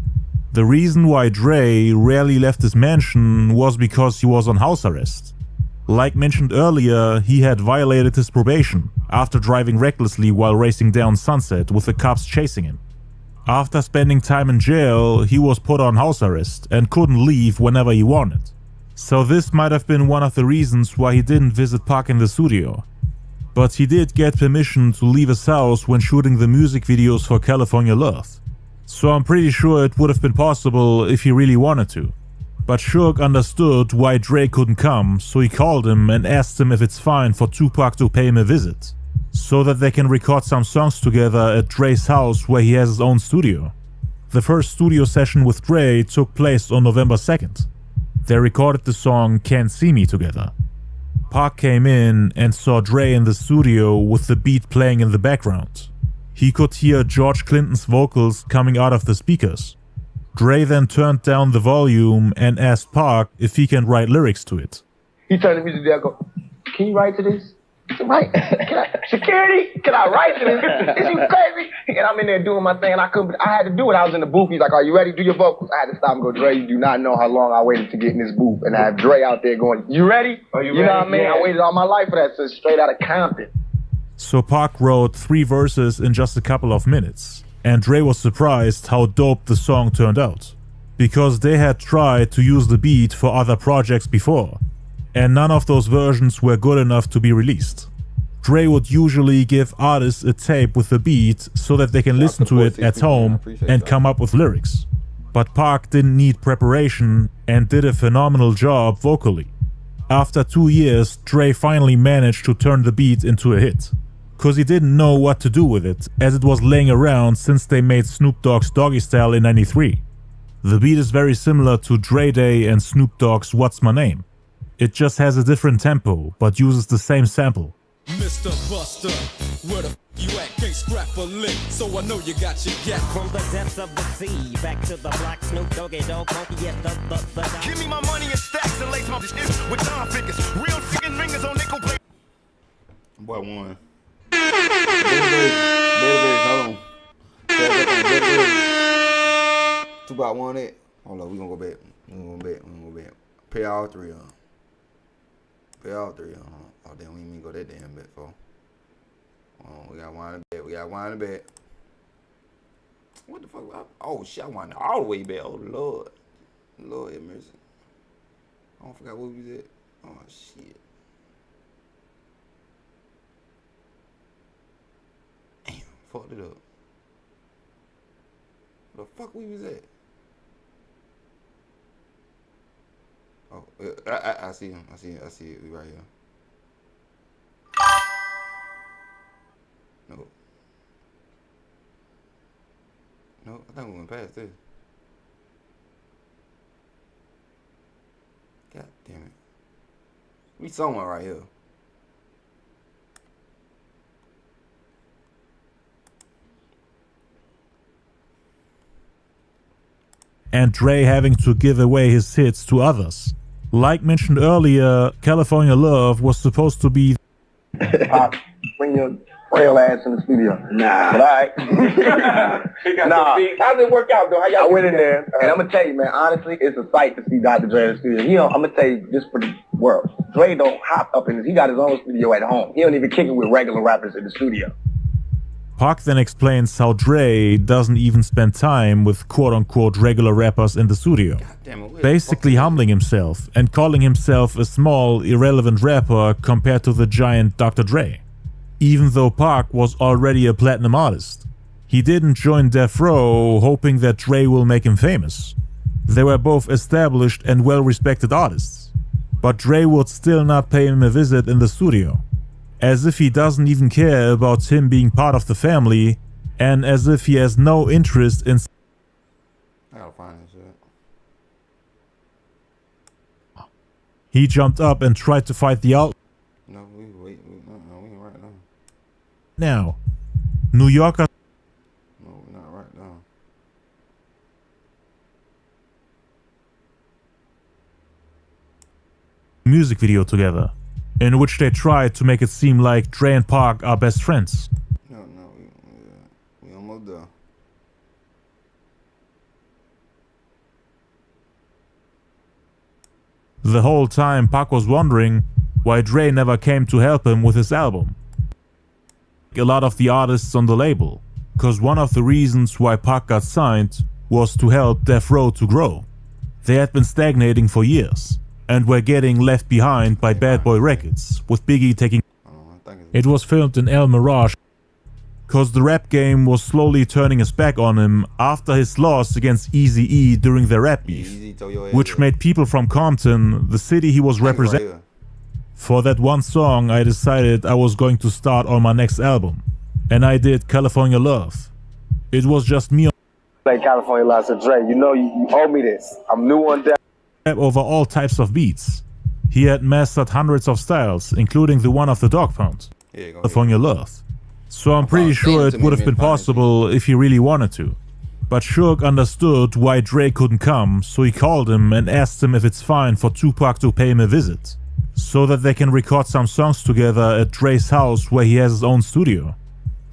The reason why Dre rarely left his mansion was because he was on house arrest. Like mentioned earlier, he had violated his probation after driving recklessly while racing down Sunset with the cops chasing him. After spending time in jail, he was put on house arrest and couldn't leave whenever he wanted. So this might have been one of the reasons why he didn't visit Pac in the studio. But he did get permission to leave his house when shooting the music videos for California Love. So I'm pretty sure it would have been possible if he really wanted to. But Suge understood why Dre couldn't come, so he called him and asked him if it's fine for Tupac to pay him a visit, so that they can record some songs together at Dre's house where he has his own studio. The first studio session with Dre took place on November 2nd. They recorded the song Can't See Me together. Pac came in and saw Dre in the studio with the beat playing in the background. He could hear George Clinton's vocals coming out of the speakers. Dre then turned down the volume and asked Pac if he can write lyrics to it. He turned the music down and go, "Can you write to this?" right? Security, can I write it? Is you crazy? And I'm in there doing my thing, and I had to do it. I was in the booth. He's like, are you ready? Do your vocals. I had to stop and go, Dre, you do not know how long I waited to get in this booth. And I have Dre out there going, you ready? You know what I mean? Yeah. I waited all my life for that, so straight out of Compton. So Pac wrote 3 verses in just a couple of minutes, and Dre was surprised how dope the song turned out, because they had tried to use the beat for other projects before, and none of those versions were good enough to be released. Dre would usually give artists a tape with the beat so that they can listen to it at home and come up with lyrics. But Pac didn't need preparation and did a phenomenal job vocally. After 2 years, Dre finally managed to turn the beat into a hit, cause he didn't know what to do with it, as it was laying around since they made Snoop Dogg's Doggy Style in '93. The beat is very similar to Dre Day and Snoop Dogg's What's My Name. It just has a different tempo, but uses the same sample. Mr. Buster, where the f you at? Can't scrap a lick, so I know you got your gap. From the depths of the sea, back to the block, Snoop Doggy Dogg, funky, yes, the Give me my money in stacks and lace my shit with Don figures. Real chicken ringers on nickel plate. Boy won. Hold on. Tupac won it. Hold on, we gonna go back. We gonna go back. Pay all 3 of them. Pay all 3 of them. Oh damn, we didn't even go that damn bit for. Oh, we got one in the bed. What the fuck? Oh shit, I won all the way back. Oh Lord. Lord have mercy. I don't forgot where we was at. Oh shit. Damn, fucked it up. Where the fuck we was at? Oh, I see him. I see it. We right here. No, I think we went past this. God damn it. We somewhere right here. And Dre having to give away his hits to others. Like mentioned earlier, California Love was supposed to be Bring your frail ass in the studio. Nah. But all right. Nah. How'd it work out, though? How y'all went in there, and I'm going to tell you, man, honestly, it's a sight to see Dr. Dre in the studio. You know, I'm going to tell you this for the world. Dre don't hop up in this. He got his own studio at home. He don't even kick it with regular rappers in the studio. Pac then explains how Dre doesn't even spend time with quote-unquote regular rappers in the studio, basically humbling himself and calling himself a small, irrelevant rapper compared to the giant Dr. Dre. Even though Pac was already a platinum artist, he didn't join Death Row hoping that Dre will make him famous. They were both established and well-respected artists, but Dre would still not pay him a visit in the studio. As if he doesn't even care about him being part of the family, and as if he has no interest in. I gotta find this shit. He jumped up and tried to fight the out. No, we ain't right now. Now, New Yorker. No, we're not right now. Music video together, in which they tried to make it seem like Dre and Pac are best friends. No, we almost there. The whole time Pac was wondering why Dre never came to help him with his album. A lot of the artists on the label, cause one of the reasons why Pac got signed was to help Death Row to grow. They had been stagnating for years, and were getting left behind by Bad Boy Records, with Biggie taking. It was filmed in El Mirage, cause the rap game was slowly turning his back on him after his loss against Eazy-E during their rap beef, which made people from Compton, the city he was representing. For that one song I decided I was going to start on my next album, and I did California Love. It was just me. Like California Love, said Dre, you know you owe me this. I'm new on that. Over all types of beats. He had mastered hundreds of styles, including the one of the Dog Pound, California Love. So I'm pretty sure it would have been possible if he really wanted to. But Suge understood why Dre couldn't come, so he called him and asked him if it's fine for Tupac to pay him a visit. so that they can record some songs together at Dre's house where he has his own studio.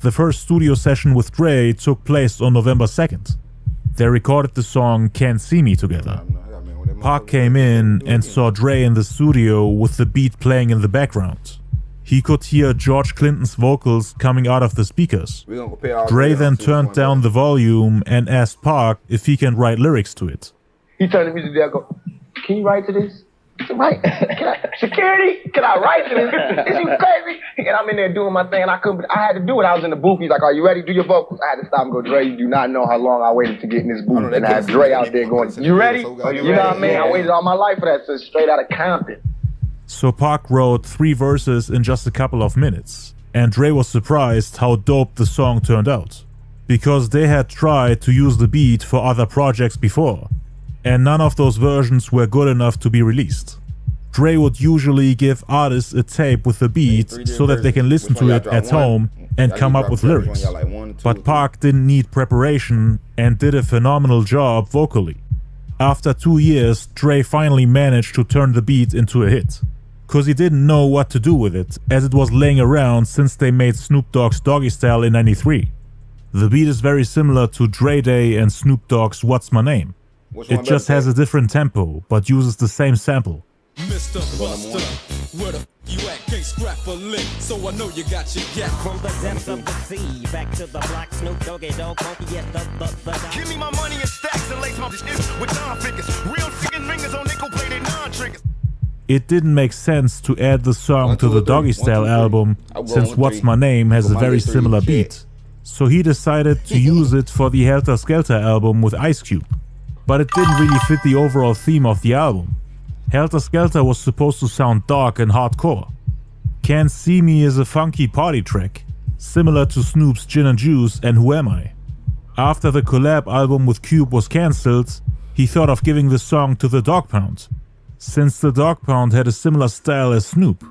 The first studio session with Dre took place on November 2nd. They recorded the song Can't See Me together. Pac came in and saw Dre in the studio with the beat playing in the background. He could hear George Clinton's vocals coming out of the speakers. Dre then turned down the volume and asked Pac if he can write lyrics to it. He turned to me today, I go, can you write to this? Right. Security, can I write to this? Is you crazy? And I'm in there doing my thing, and I had to do it. I was in the booth. He's like, are you ready? Do your vocals. I had to stop and go, Dre, you do not know how long I waited to get in this booth. And I have Dre out there going, you ready? You know what I mean? I waited all my life for that, so straight out of Compton. So Pac wrote 3 verses in just a couple of minutes, and Dre was surprised how dope the song turned out, because they had tried to use the beat for other projects before, and none of those versions were good enough to be released. Dre would usually give artists a tape with the beat so that they can listen to it at home and come up with lyrics, but Pac didn't need preparation and did a phenomenal job vocally. After 2 years, Dre finally managed to turn the beat into a hit, cause he didn't know what to do with it, as it was laying around since they made Snoop Dogg's Doggy Style in '93. The beat is very similar to Dre Day and Snoop Dogg's What's My Name. It just has a different tempo, but uses the same sample. Mr. Buster, where the you at? Can't scrap a lick, so I know you got your gap. From the depths of the sea, back to the block, Snoop Doggy Dogg, funky at the Give me my money in stacks and lace my shit with Don figures. Real chicken ringers on nickel plated non-triggers. It didn't make sense to add the song to the Doggy Style album, since What's My Name has a very similar beat. So he decided to use it for the Helter Skelter album with Ice Cube. But it didn't really fit the overall theme of the album. Helter Skelter was supposed to sound dark and hardcore. Can't See Me is a funky party track, similar to Snoop's Gin and Juice and Who Am I? After the collab album with Cube was cancelled, he thought of giving the song to the Dog Pound, since the Dog Pound had a similar style as Snoop.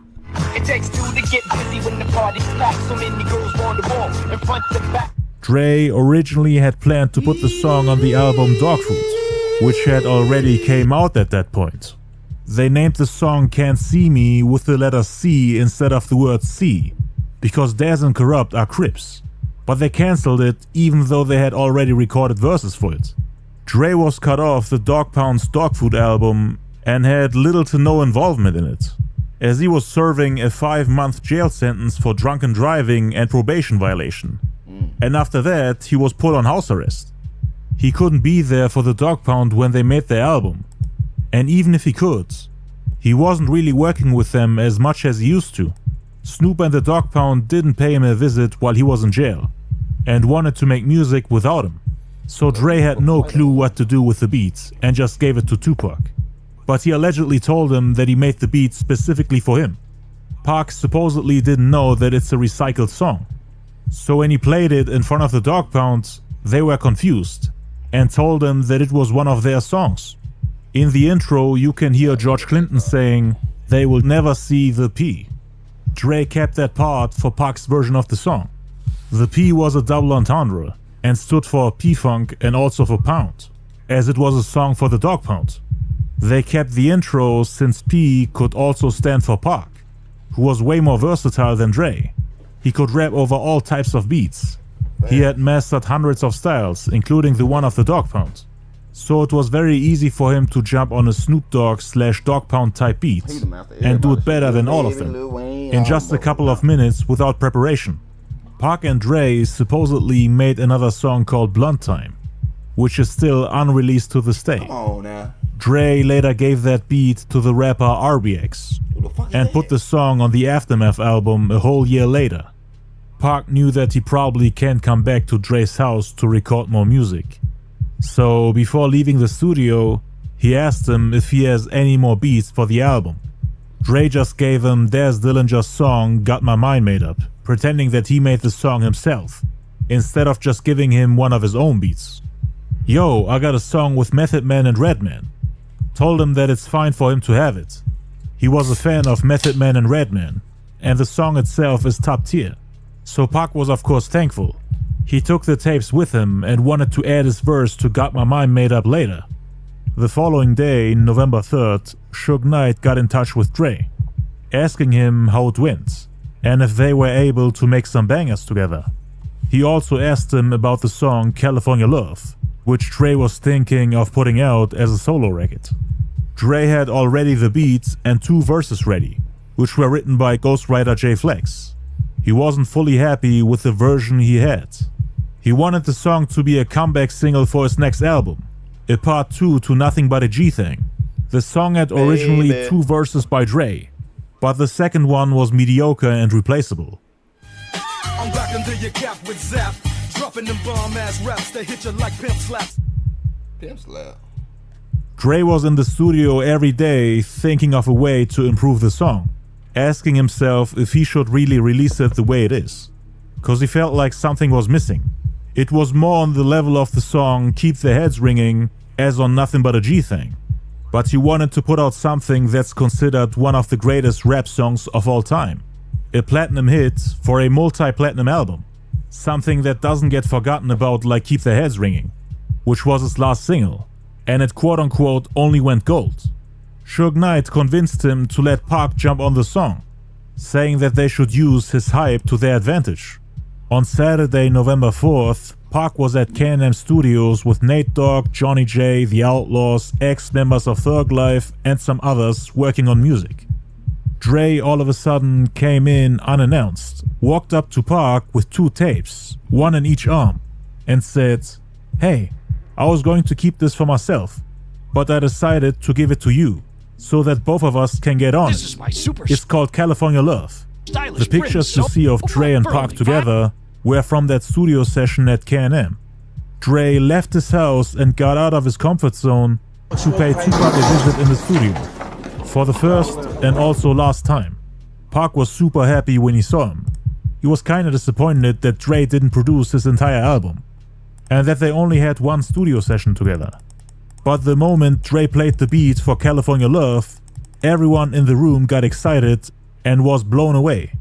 It takes 2 to get busy when the party's packed. So many girls want the wall in front to back. Dre originally had planned to put the song on the album Dog Food, which had already came out at that point. They named the song Can't See Me with the letter C instead of the word C, because Daz and Corrupt are Crips, but they cancelled it even though they had already recorded verses for it. Dre was cut off the Dog Pound's Dog Food album and had little to no involvement in it, as he was serving a 5-month jail sentence for drunken driving and probation violation, and after that he was put on house arrest. He couldn't be there for the Dog Pound when they made their album, and even if he could, he wasn't really working with them as much as he used to. Snoop and the Dog Pound didn't pay him a visit while he was in jail, and wanted to make music without him, so Dre had no clue what to do with the beat and just gave it to Tupac. But he allegedly told him that he made the beat specifically for him. Pac supposedly didn't know that it's a recycled song, so when he played it in front of the Dog Pound, they were confused and told him that it was one of their songs. In the intro, you can hear George Clinton saying, "They will never see the P." Dre kept that part for Pac's version of the song. The P was a double entendre and stood for P-Funk and also for Pound, as it was a song for the Dog Pound. They kept the intro since P could also stand for Pac, who was way more versatile than Dre. He could rap over all types of beats. He had mastered hundreds of styles, including the one of the Dog Pound. So it was very easy for him to jump on a Snoop Dogg/Dog Pound type beat and do it better than all of them, in just a couple of minutes without preparation. Pac and Dre supposedly made another song called Blunt Time, which is still unreleased to this day. Dre later gave that beat to the rapper RBX and put the song on the Aftermath album a whole year later. Pac knew that he probably can't come back to Dre's house to record more music. So before leaving the studio, he asked him if he has any more beats for the album. Dre just gave him Daz Dillinger's song Got My Mind Made Up, pretending that he made the song himself, instead of just giving him one of his own beats. "Yo, I got a song with Method Man and Redman." Told him that it's fine for him to have it. He was a fan of Method Man and Redman, and the song itself is top tier. So Pac was of course thankful. He took the tapes with him and wanted to add his verse to Got My Mind Made Up later. The following day, November 3rd, Suge Knight got in touch with Dre. asking him how it went and if they were able to make some bangers together. He also asked him about the song California Love, which Dre was thinking of putting out as a solo record. Dre had already the beats and 2 verses ready, which were written by ghostwriter Jay Flex. He wasn't fully happy with the version he had. He wanted the song to be a comeback single for his next album, a part 2 to Nothing But a G Thing. The song had originally 2 verses by Dre, but the second one was mediocre and replaceable. I'm back under your cap with Zap, dropping them bomb-ass raps that hit you like pimp slaps. Pimp slap. Dre was in the studio every day thinking of a way to improve the song, asking himself if he should really release it the way it is, cause he felt like something was missing. It was more on the level of the song Keep Their Heads Ringing as on Nothing But a G Thing, but he wanted to put out something that's considered one of the greatest rap songs of all time. A platinum hit for a multi-platinum album, something that doesn't get forgotten about like Keep Their Heads Ringing, which was his last single, and it quote-unquote only went gold. Suge Knight convinced him to let Pac jump on the song, saying that they should use his hype to their advantage. On Saturday, November 4th, Pac was at K&M Studios with Nate Dogg, Johnny J, The Outlaws, ex-members of Thug Life, and some others working on music. Dre all of a sudden came in unannounced, walked up to Pac with 2 tapes, 1 in each arm, and said, "Hey, I was going to keep this for myself, but I decided to give it to you, so that both of us can get on it. It's called California Love." The pictures you see of Dre and Pac together were from that studio session at K&M. Dre left his house and got out of his comfort zone to pay Tupac a visit in the studio, for the first and also last time. Pac was super happy when he saw him. He was kinda disappointed that Dre didn't produce his entire album, and that they only had 1 studio session together. But the moment Dre played the beat for California Love, everyone in the room got excited and was blown away.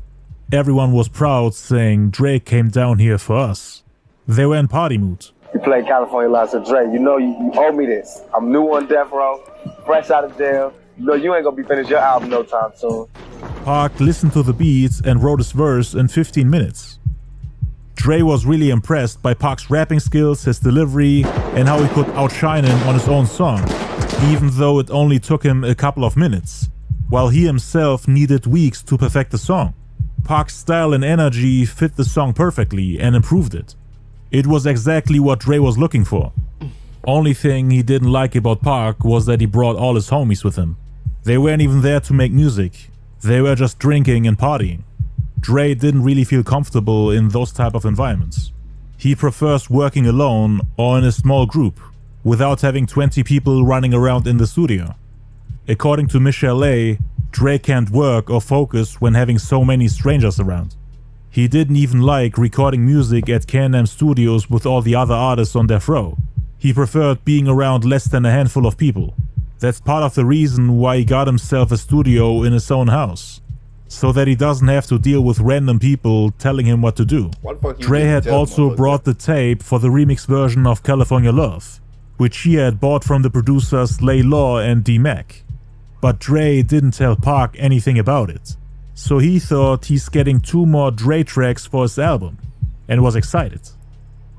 Everyone was proud, saying Dre came down here for us. They were in party mood. You play California Love, so Dre, you know you owe me this. I'm new on Death Row, fresh out of jail. You know you ain't gonna be finished your album no time soon. Pac listened to the beats and wrote his verse in 15 minutes. Dre was really impressed by Pac's rapping skills, his delivery, and how he could outshine him on his own song, even though it only took him a couple of minutes, while he himself needed weeks to perfect the song. Pac's style and energy fit the song perfectly and improved it. It was exactly what Dre was looking for. Only thing he didn't like about Pac was that he brought all his homies with him. They weren't even there to make music, they were just drinking and partying. Dre didn't really feel comfortable in those type of environments. He prefers working alone or in a small group, without having 20 people running around in the studio. According to Michelle A., Dre can't work or focus when having so many strangers around. He didn't even like recording music at K&M Studios with all the other artists on Death Row. He preferred being around less than a handful of people. That's part of the reason why he got himself a studio in his own house, so that he doesn't have to deal with random people telling him what to do. Dre had also brought the tape for the remix version of California Love, which he had bought from the producers Lay Law and D-Mac. But Dre didn't tell Pac anything about it, so he thought he's getting 2 more Dre tracks for his album, and was excited.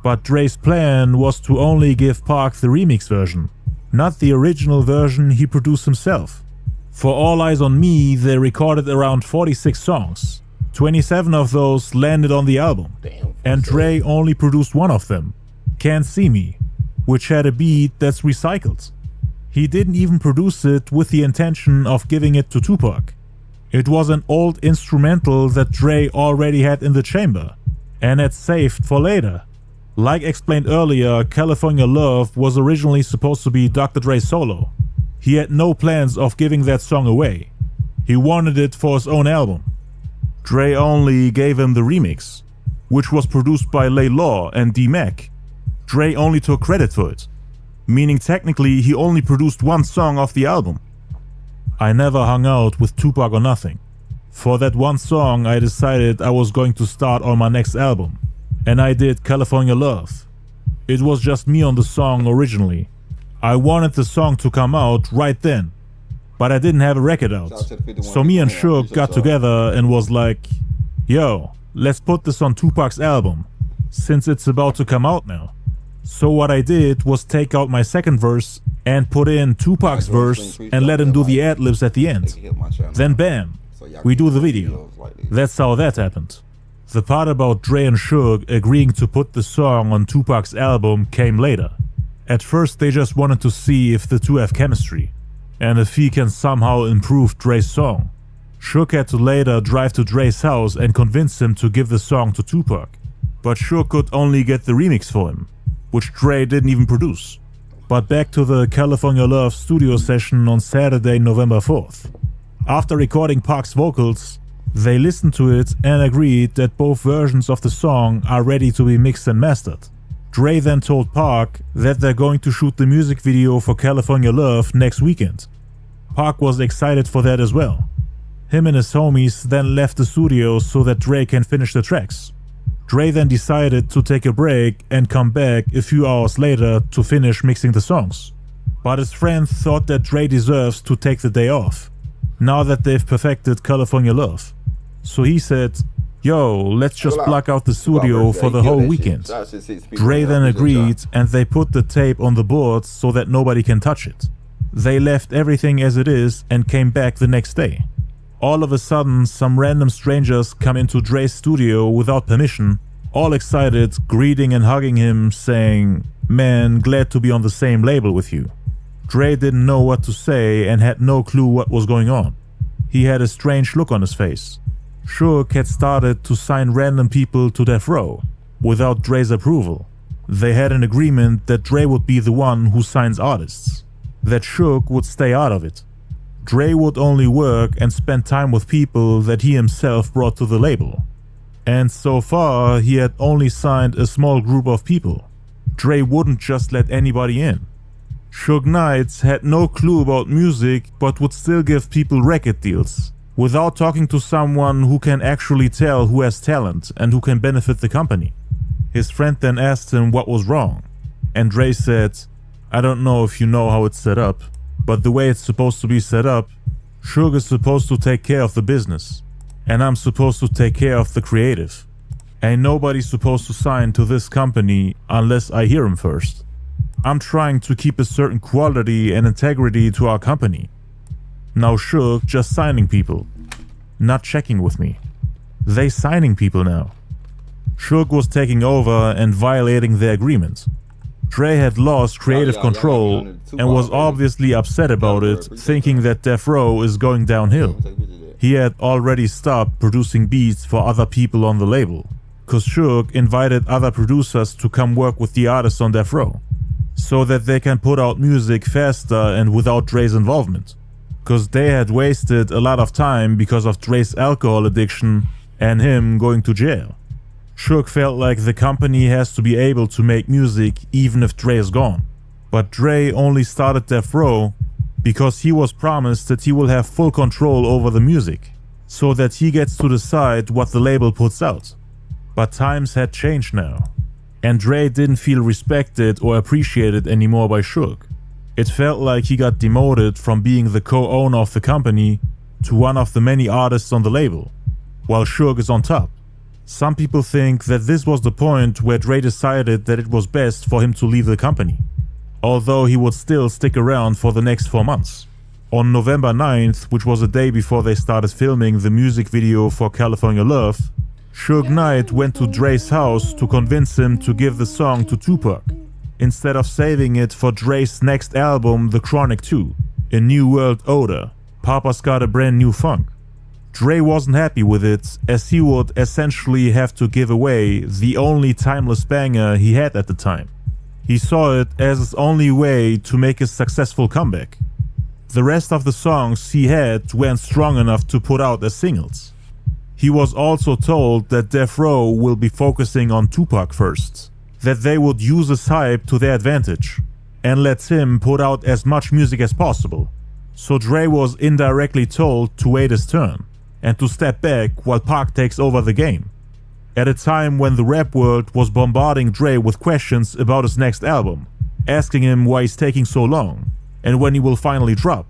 But Dre's plan was to only give Pac the remix version, not the original version he produced himself. For All Eyes on Me, they recorded around 46 songs. 27 of those landed on the album, and Dre only produced 1 of them, Can't See Me, which had a beat that's recycled. He didn't even produce it with the intention of giving it to Tupac. It was an old instrumental that Dre already had in the chamber, and had saved for later. Like explained earlier, California Love was originally supposed to be Dr. Dre's solo. He had no plans of giving that song away. He wanted it for his own album. Dre only gave him the remix, which was produced by Lay Law and D-Mac. Dre only took credit for it, meaning technically he only produced 1 song off the album. I never hung out with Tupac or nothing. For that 1 song I decided I was going to start on my next album, and I did California Love. It was just me on the song originally. I wanted the song to come out right then. but I didn't have a record out. So me and Suge got together and was like, yo, let's put this on Tupac's album, since it's about to come out now. So what I did was take out my second verse and put in Tupac's verse and let him do the ad-libs at the end. Then bam, we do the video. That's how that happened. The part about Dre and Suge agreeing to put the song on Tupac's album came later. At first they just wanted to see if the two have chemistry, and if he can somehow improve Dre's song. Suge had to later drive to Dre's house and convince him to give the song to Tupac, but Suge could only get the remix for him, which Dre didn't even produce. But back to the California Love studio session on Saturday, November 4th. After recording Pac's vocals, they listened to it and agreed that both versions of the song are ready to be mixed and mastered. Dre then told Pac that they're going to shoot the music video for California Love next weekend. Pac was excited for that as well. Him and his homies then left the studio so that Dre can finish the tracks. Dre then decided to take a break and come back a few hours later to finish mixing the songs. But his friend thought that Dre deserves to take the day off, now that they've perfected California Love. So he said, yo, let's just block out the studio for the whole weekend. Dre then agreed and they put the tape on the board so that nobody can touch it. They left everything as it is and came back the next day. All of a sudden, some random strangers come into Dre's studio without permission, all excited, greeting and hugging him, saying, man, glad to be on the same label with you. Dre didn't know what to say and had no clue what was going on. He had a strange look on his face. Suge had started to sign random people to Death Row, without Dre's approval. They had an agreement that Dre would be the one who signs artists, that Suge would stay out of it. Dre would only work and spend time with people that he himself brought to the label. And so far, he had only signed a small group of people. Dre wouldn't just let anybody in. Suge Knight had no clue about music but would still give people record deals, without talking to someone who can actually tell who has talent and who can benefit the company. His friend then asked him what was wrong, and Dre said, I don't know if you know how it's set up, but the way it's supposed to be set up, Suge is supposed to take care of the business, and I'm supposed to take care of the creative. Ain't nobody supposed to sign to this company unless I hear him first. I'm trying to keep a certain quality and integrity to our company. Now Suge just signing people, not checking with me. They signing people now. Suge was taking over and violating the agreement. Dre had lost creative control and was obviously upset about it, thinking that Death Row is going downhill. He had already stopped producing beats for other people on the label, cause Suge invited other producers to come work with the artists on Death Row, so that they can put out music faster and without Dre's involvement, cause they had wasted a lot of time because of Dre's alcohol addiction and him going to jail. Suge felt like the company has to be able to make music even if Dre is gone. But Dre only started Death Row because he was promised that he will have full control over the music, so that he gets to decide what the label puts out. But times had changed now, and Dre didn't feel respected or appreciated anymore by Suge. It felt like he got demoted from being the co-owner of the company to one of the many artists on the label, while Suge is on top. Some people think that this was the point where Dre decided that it was best for him to leave the company, although he would still stick around for the next 4 months. On November 9th, which was a day before they started filming the music video for California Love, Suge Knight went to Dre's house to convince him to give the song to Tupac, instead of saving it for Dre's next album, The Chronic 2, A New World Order, Papa's Got a Brand New Funk. Dre wasn't happy with it, as he would essentially have to give away the only timeless banger he had at the time. He saw it as his only way to make a successful comeback. The rest of the songs he had weren't strong enough to put out as singles. He was also told that Death Row will be focusing on Tupac first, that they would use his hype to their advantage, and let him put out as much music as possible. So Dre was indirectly told to wait his turn, and to step back while Pac takes over the game. At a time when the rap world was bombarding Dre with questions about his next album, asking him why he's taking so long, and when he will finally drop,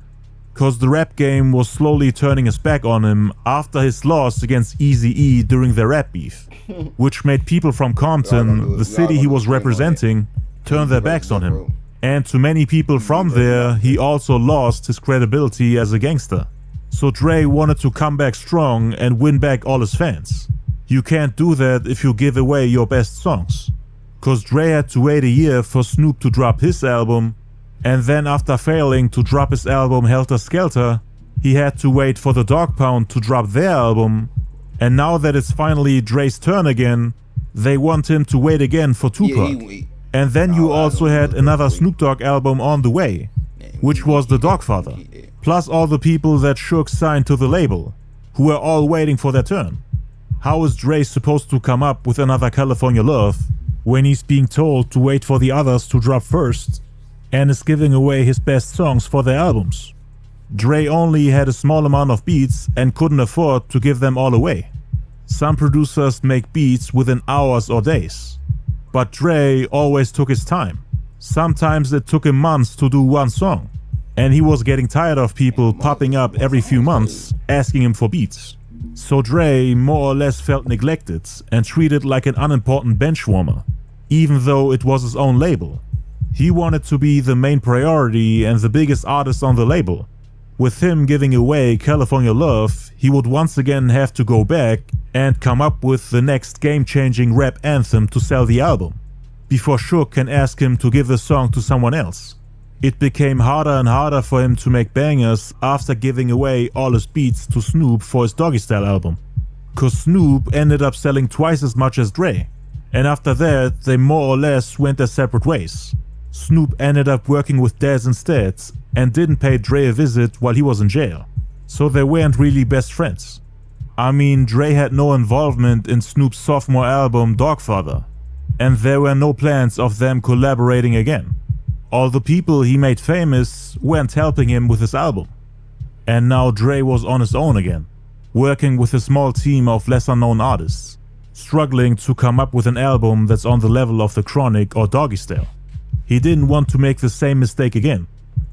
cause the rap game was slowly turning his back on him after his loss against Eazy-E during their rap beef, which made people from Compton, the city he was representing, turn their backs on him. And to many people from there, he also lost his credibility as a gangster. So Dre wanted to come back strong and win back all his fans. You can't do that if you give away your best songs. Cause Dre had to wait a year for Snoop to drop his album, and then after failing to drop his album Helter Skelter, he had to wait for the Dog Pound to drop their album, and now that it's finally Dre's turn again, they want him to wait again for Tupac. And then you also had another Snoop Dogg album on the way, which was The Dogfather, plus all the people that Suge signed to the label, who were all waiting for their turn. How is Dre supposed to come up with another California Love when he's being told to wait for the others to drop first and is giving away his best songs for their albums? Dre only had a small amount of beats and couldn't afford to give them all away. Some producers make beats within hours or days, but Dre always took his time. Sometimes it took him months to do one song, and he was getting tired of people popping up every few months asking him for beats. So Dre more or less felt neglected and treated like an unimportant benchwarmer, even though it was his own label. He wanted to be the main priority and the biggest artist on the label. With him giving away California Love, he would once again have to go back and come up with the next game-changing rap anthem to sell the album, before Suge can ask him to give the song to someone else. It became harder and harder for him to make bangers after giving away all his beats to Snoop for his Doggy Style album, cause Snoop ended up selling twice as much as Dre, and after that they more or less went their separate ways. Snoop ended up working with Daz instead and didn't pay Dre a visit while he was in jail, so they weren't really best friends. I mean, Dre had no involvement in Snoop's sophomore album Dogfather, and there were no plans of them collaborating again. All the people he made famous weren't helping him with his album. And now Dre was on his own again, working with a small team of lesser known artists, struggling to come up with an album that's on the level of The Chronic or Doggy Style. He didn't want to make the same mistake again,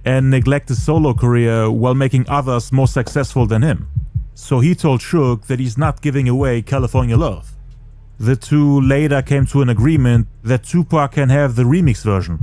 and neglect his solo career while making others more successful than him. So he told Suge that he's not giving away California Love. The two later came to an agreement that Tupac can have the remix version,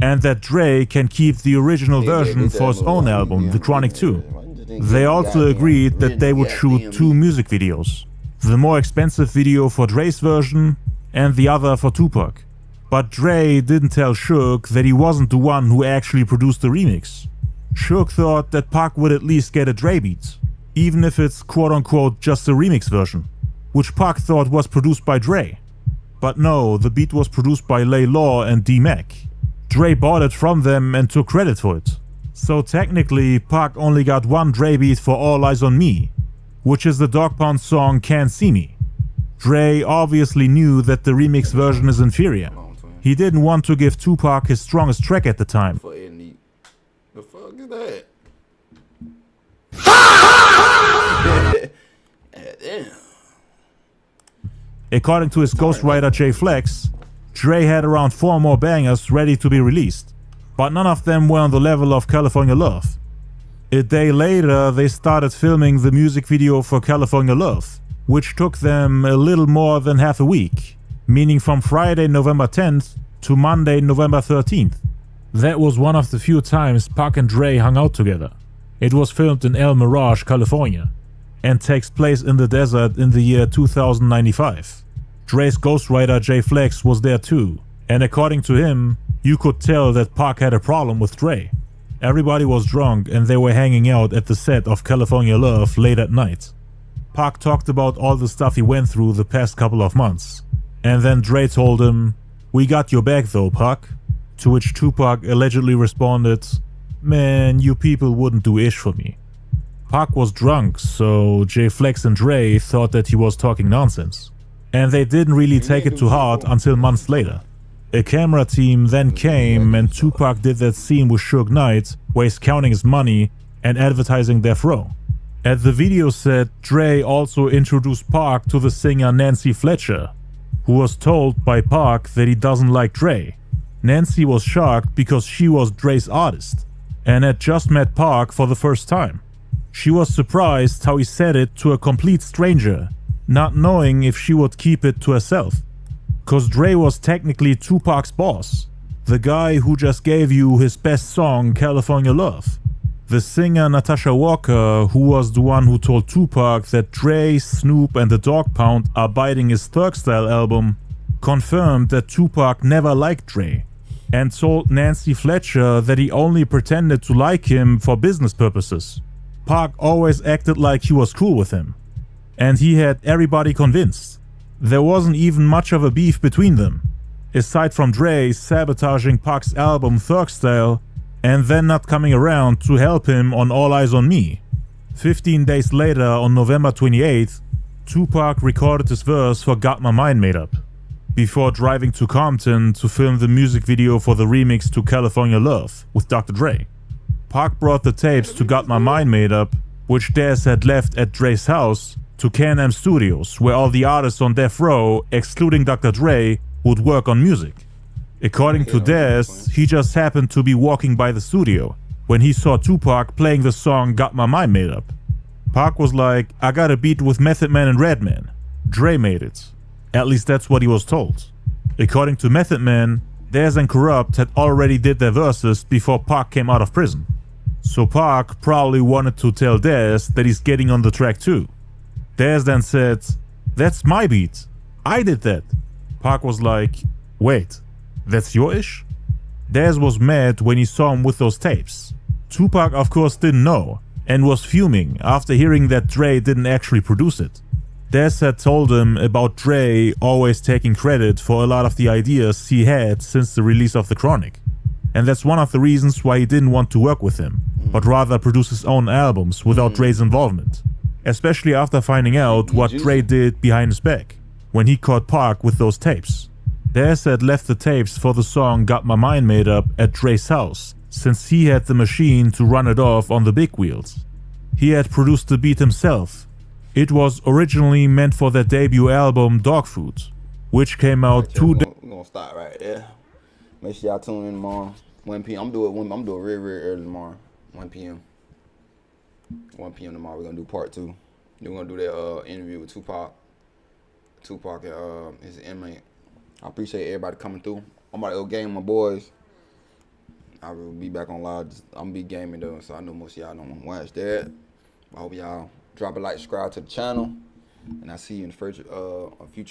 and that Dre can keep the original version for his own album, The Chronic 2. They also agreed that they would shoot two music videos, the more expensive video for Dre's version and the other for Tupac. But Dre didn't tell Suge that he wasn't the one who actually produced the remix. Suge thought that Pac would at least get a Dre beat, even if it's quote-unquote just a remix version, which Pac thought was produced by Dre. But no, the beat was produced by Lay Law and D-Mac. Dre bought it from them and took credit for it. So technically, Pac only got one Dre beat for All Eyes on Me, which is the Dog Pound song Can't See Me. Dre obviously knew that the remix version is inferior. He didn't want to give Tupac his strongest track at the time. The fuck is that? According to his ghostwriter Jay Flex, Dre had around 4 more bangers ready to be released, but none of them were on the level of California Love. A day later, they started filming the music video for California Love, which took them a little more than half a week, meaning from Friday, November 10th to Monday, November 13th. That was one of the few times Pac and Dre hung out together. It was filmed in El Mirage, California, and takes place in the desert in the year 2095. Dre's ghostwriter Jay Flex was there too, and according to him, you could tell that Pac had a problem with Dre. Everybody was drunk and they were hanging out at the set of California Love late at night. Pac talked about all the stuff he went through the past couple of months, and then Dre told him, "We got your back though, Pac." To which Tupac allegedly responded, "Man, you people wouldn't do ish for me." Pac was drunk, so Jay Flex and Dre thought that he was talking nonsense. And they didn't really take it to heart until months later. A camera team then came and Tupac did that scene with Suge Knight where he's counting his money and advertising Death Row. At the video set, Dre also introduced Pac to the singer Nancy Fletcher, who was told by Pac that he doesn't like Dre. Nancy was shocked because she was Dre's artist, and had just met Pac for the first time. She was surprised how he said it to a complete stranger, not knowing if she would keep it to herself. Cause Dre was technically Tupac's boss, the guy who just gave you his best song, California Love. The singer Natasha Walker, who was the one who told Tupac that Dre, Snoop and the Dogg Pound are biting his Thug Style album, confirmed that Tupac never liked Dre, and told Nancy Fletcher that he only pretended to like him for business purposes. Pac always acted like he was cool with him, and he had everybody convinced. There wasn't even much of a beef between them, aside from Dre sabotaging Pac's album Thug Style and then not coming around to help him on All Eyes on Me. 15 days later, on November 28th, Tupac recorded his verse for Got My Mind Made Up, before driving to Compton to film the music video for the remix to California Love with Dr. Dre. Pac brought the tapes to Got My Mind Made Up, which Dez had left at Dre's house, to Can-Am Studios, where all the artists on Death Row, excluding Dr. Dre, would work on music. According to Dez, he just happened to be walking by the studio when he saw Tupac playing the song Got My Mind Made Up. Pac was like, I got a beat with Method Man and Redman. Dre made it. At least that's what he was told. According to Method Man, Dez and Corrupt had already did their verses before Pac came out of prison. So Pac probably wanted to tell Dez that he's getting on the track too. Dez then said, that's my beat. I did that. Pac was like, wait, that's your ish? Dez was mad when he saw him with those tapes. Tupac of course didn't know and was fuming after hearing that Dre didn't actually produce it. Dez had told him about Dre always taking credit for a lot of the ideas he had since the release of The Chronic. And that's one of the reasons why he didn't want to work with him, but rather produce his own albums without Dre's involvement. Especially after finding out what Dre did behind his back, when he caught Pac with those tapes. Dez had left the tapes for the song Got My Mind Made Up at Dre's house, since he had the machine to run it off on the big wheels. He had produced the beat himself. It was originally meant for their debut album Dog Food, which came out We're gonna stop right there. Make sure y'all tune in tomorrow, 1 p.m. I'm doing real early tomorrow, 1 p.m. 1 p.m. tomorrow. We're gonna do part 2. We're gonna do that interview with Tupac and his inmate. I appreciate everybody coming through. I'm about to go game with my boys. I will be back on live. I'm gonna be gaming though, so I know most of y'all don't watch that. I hope y'all drop a like, subscribe to the channel, and I'll see you in the future.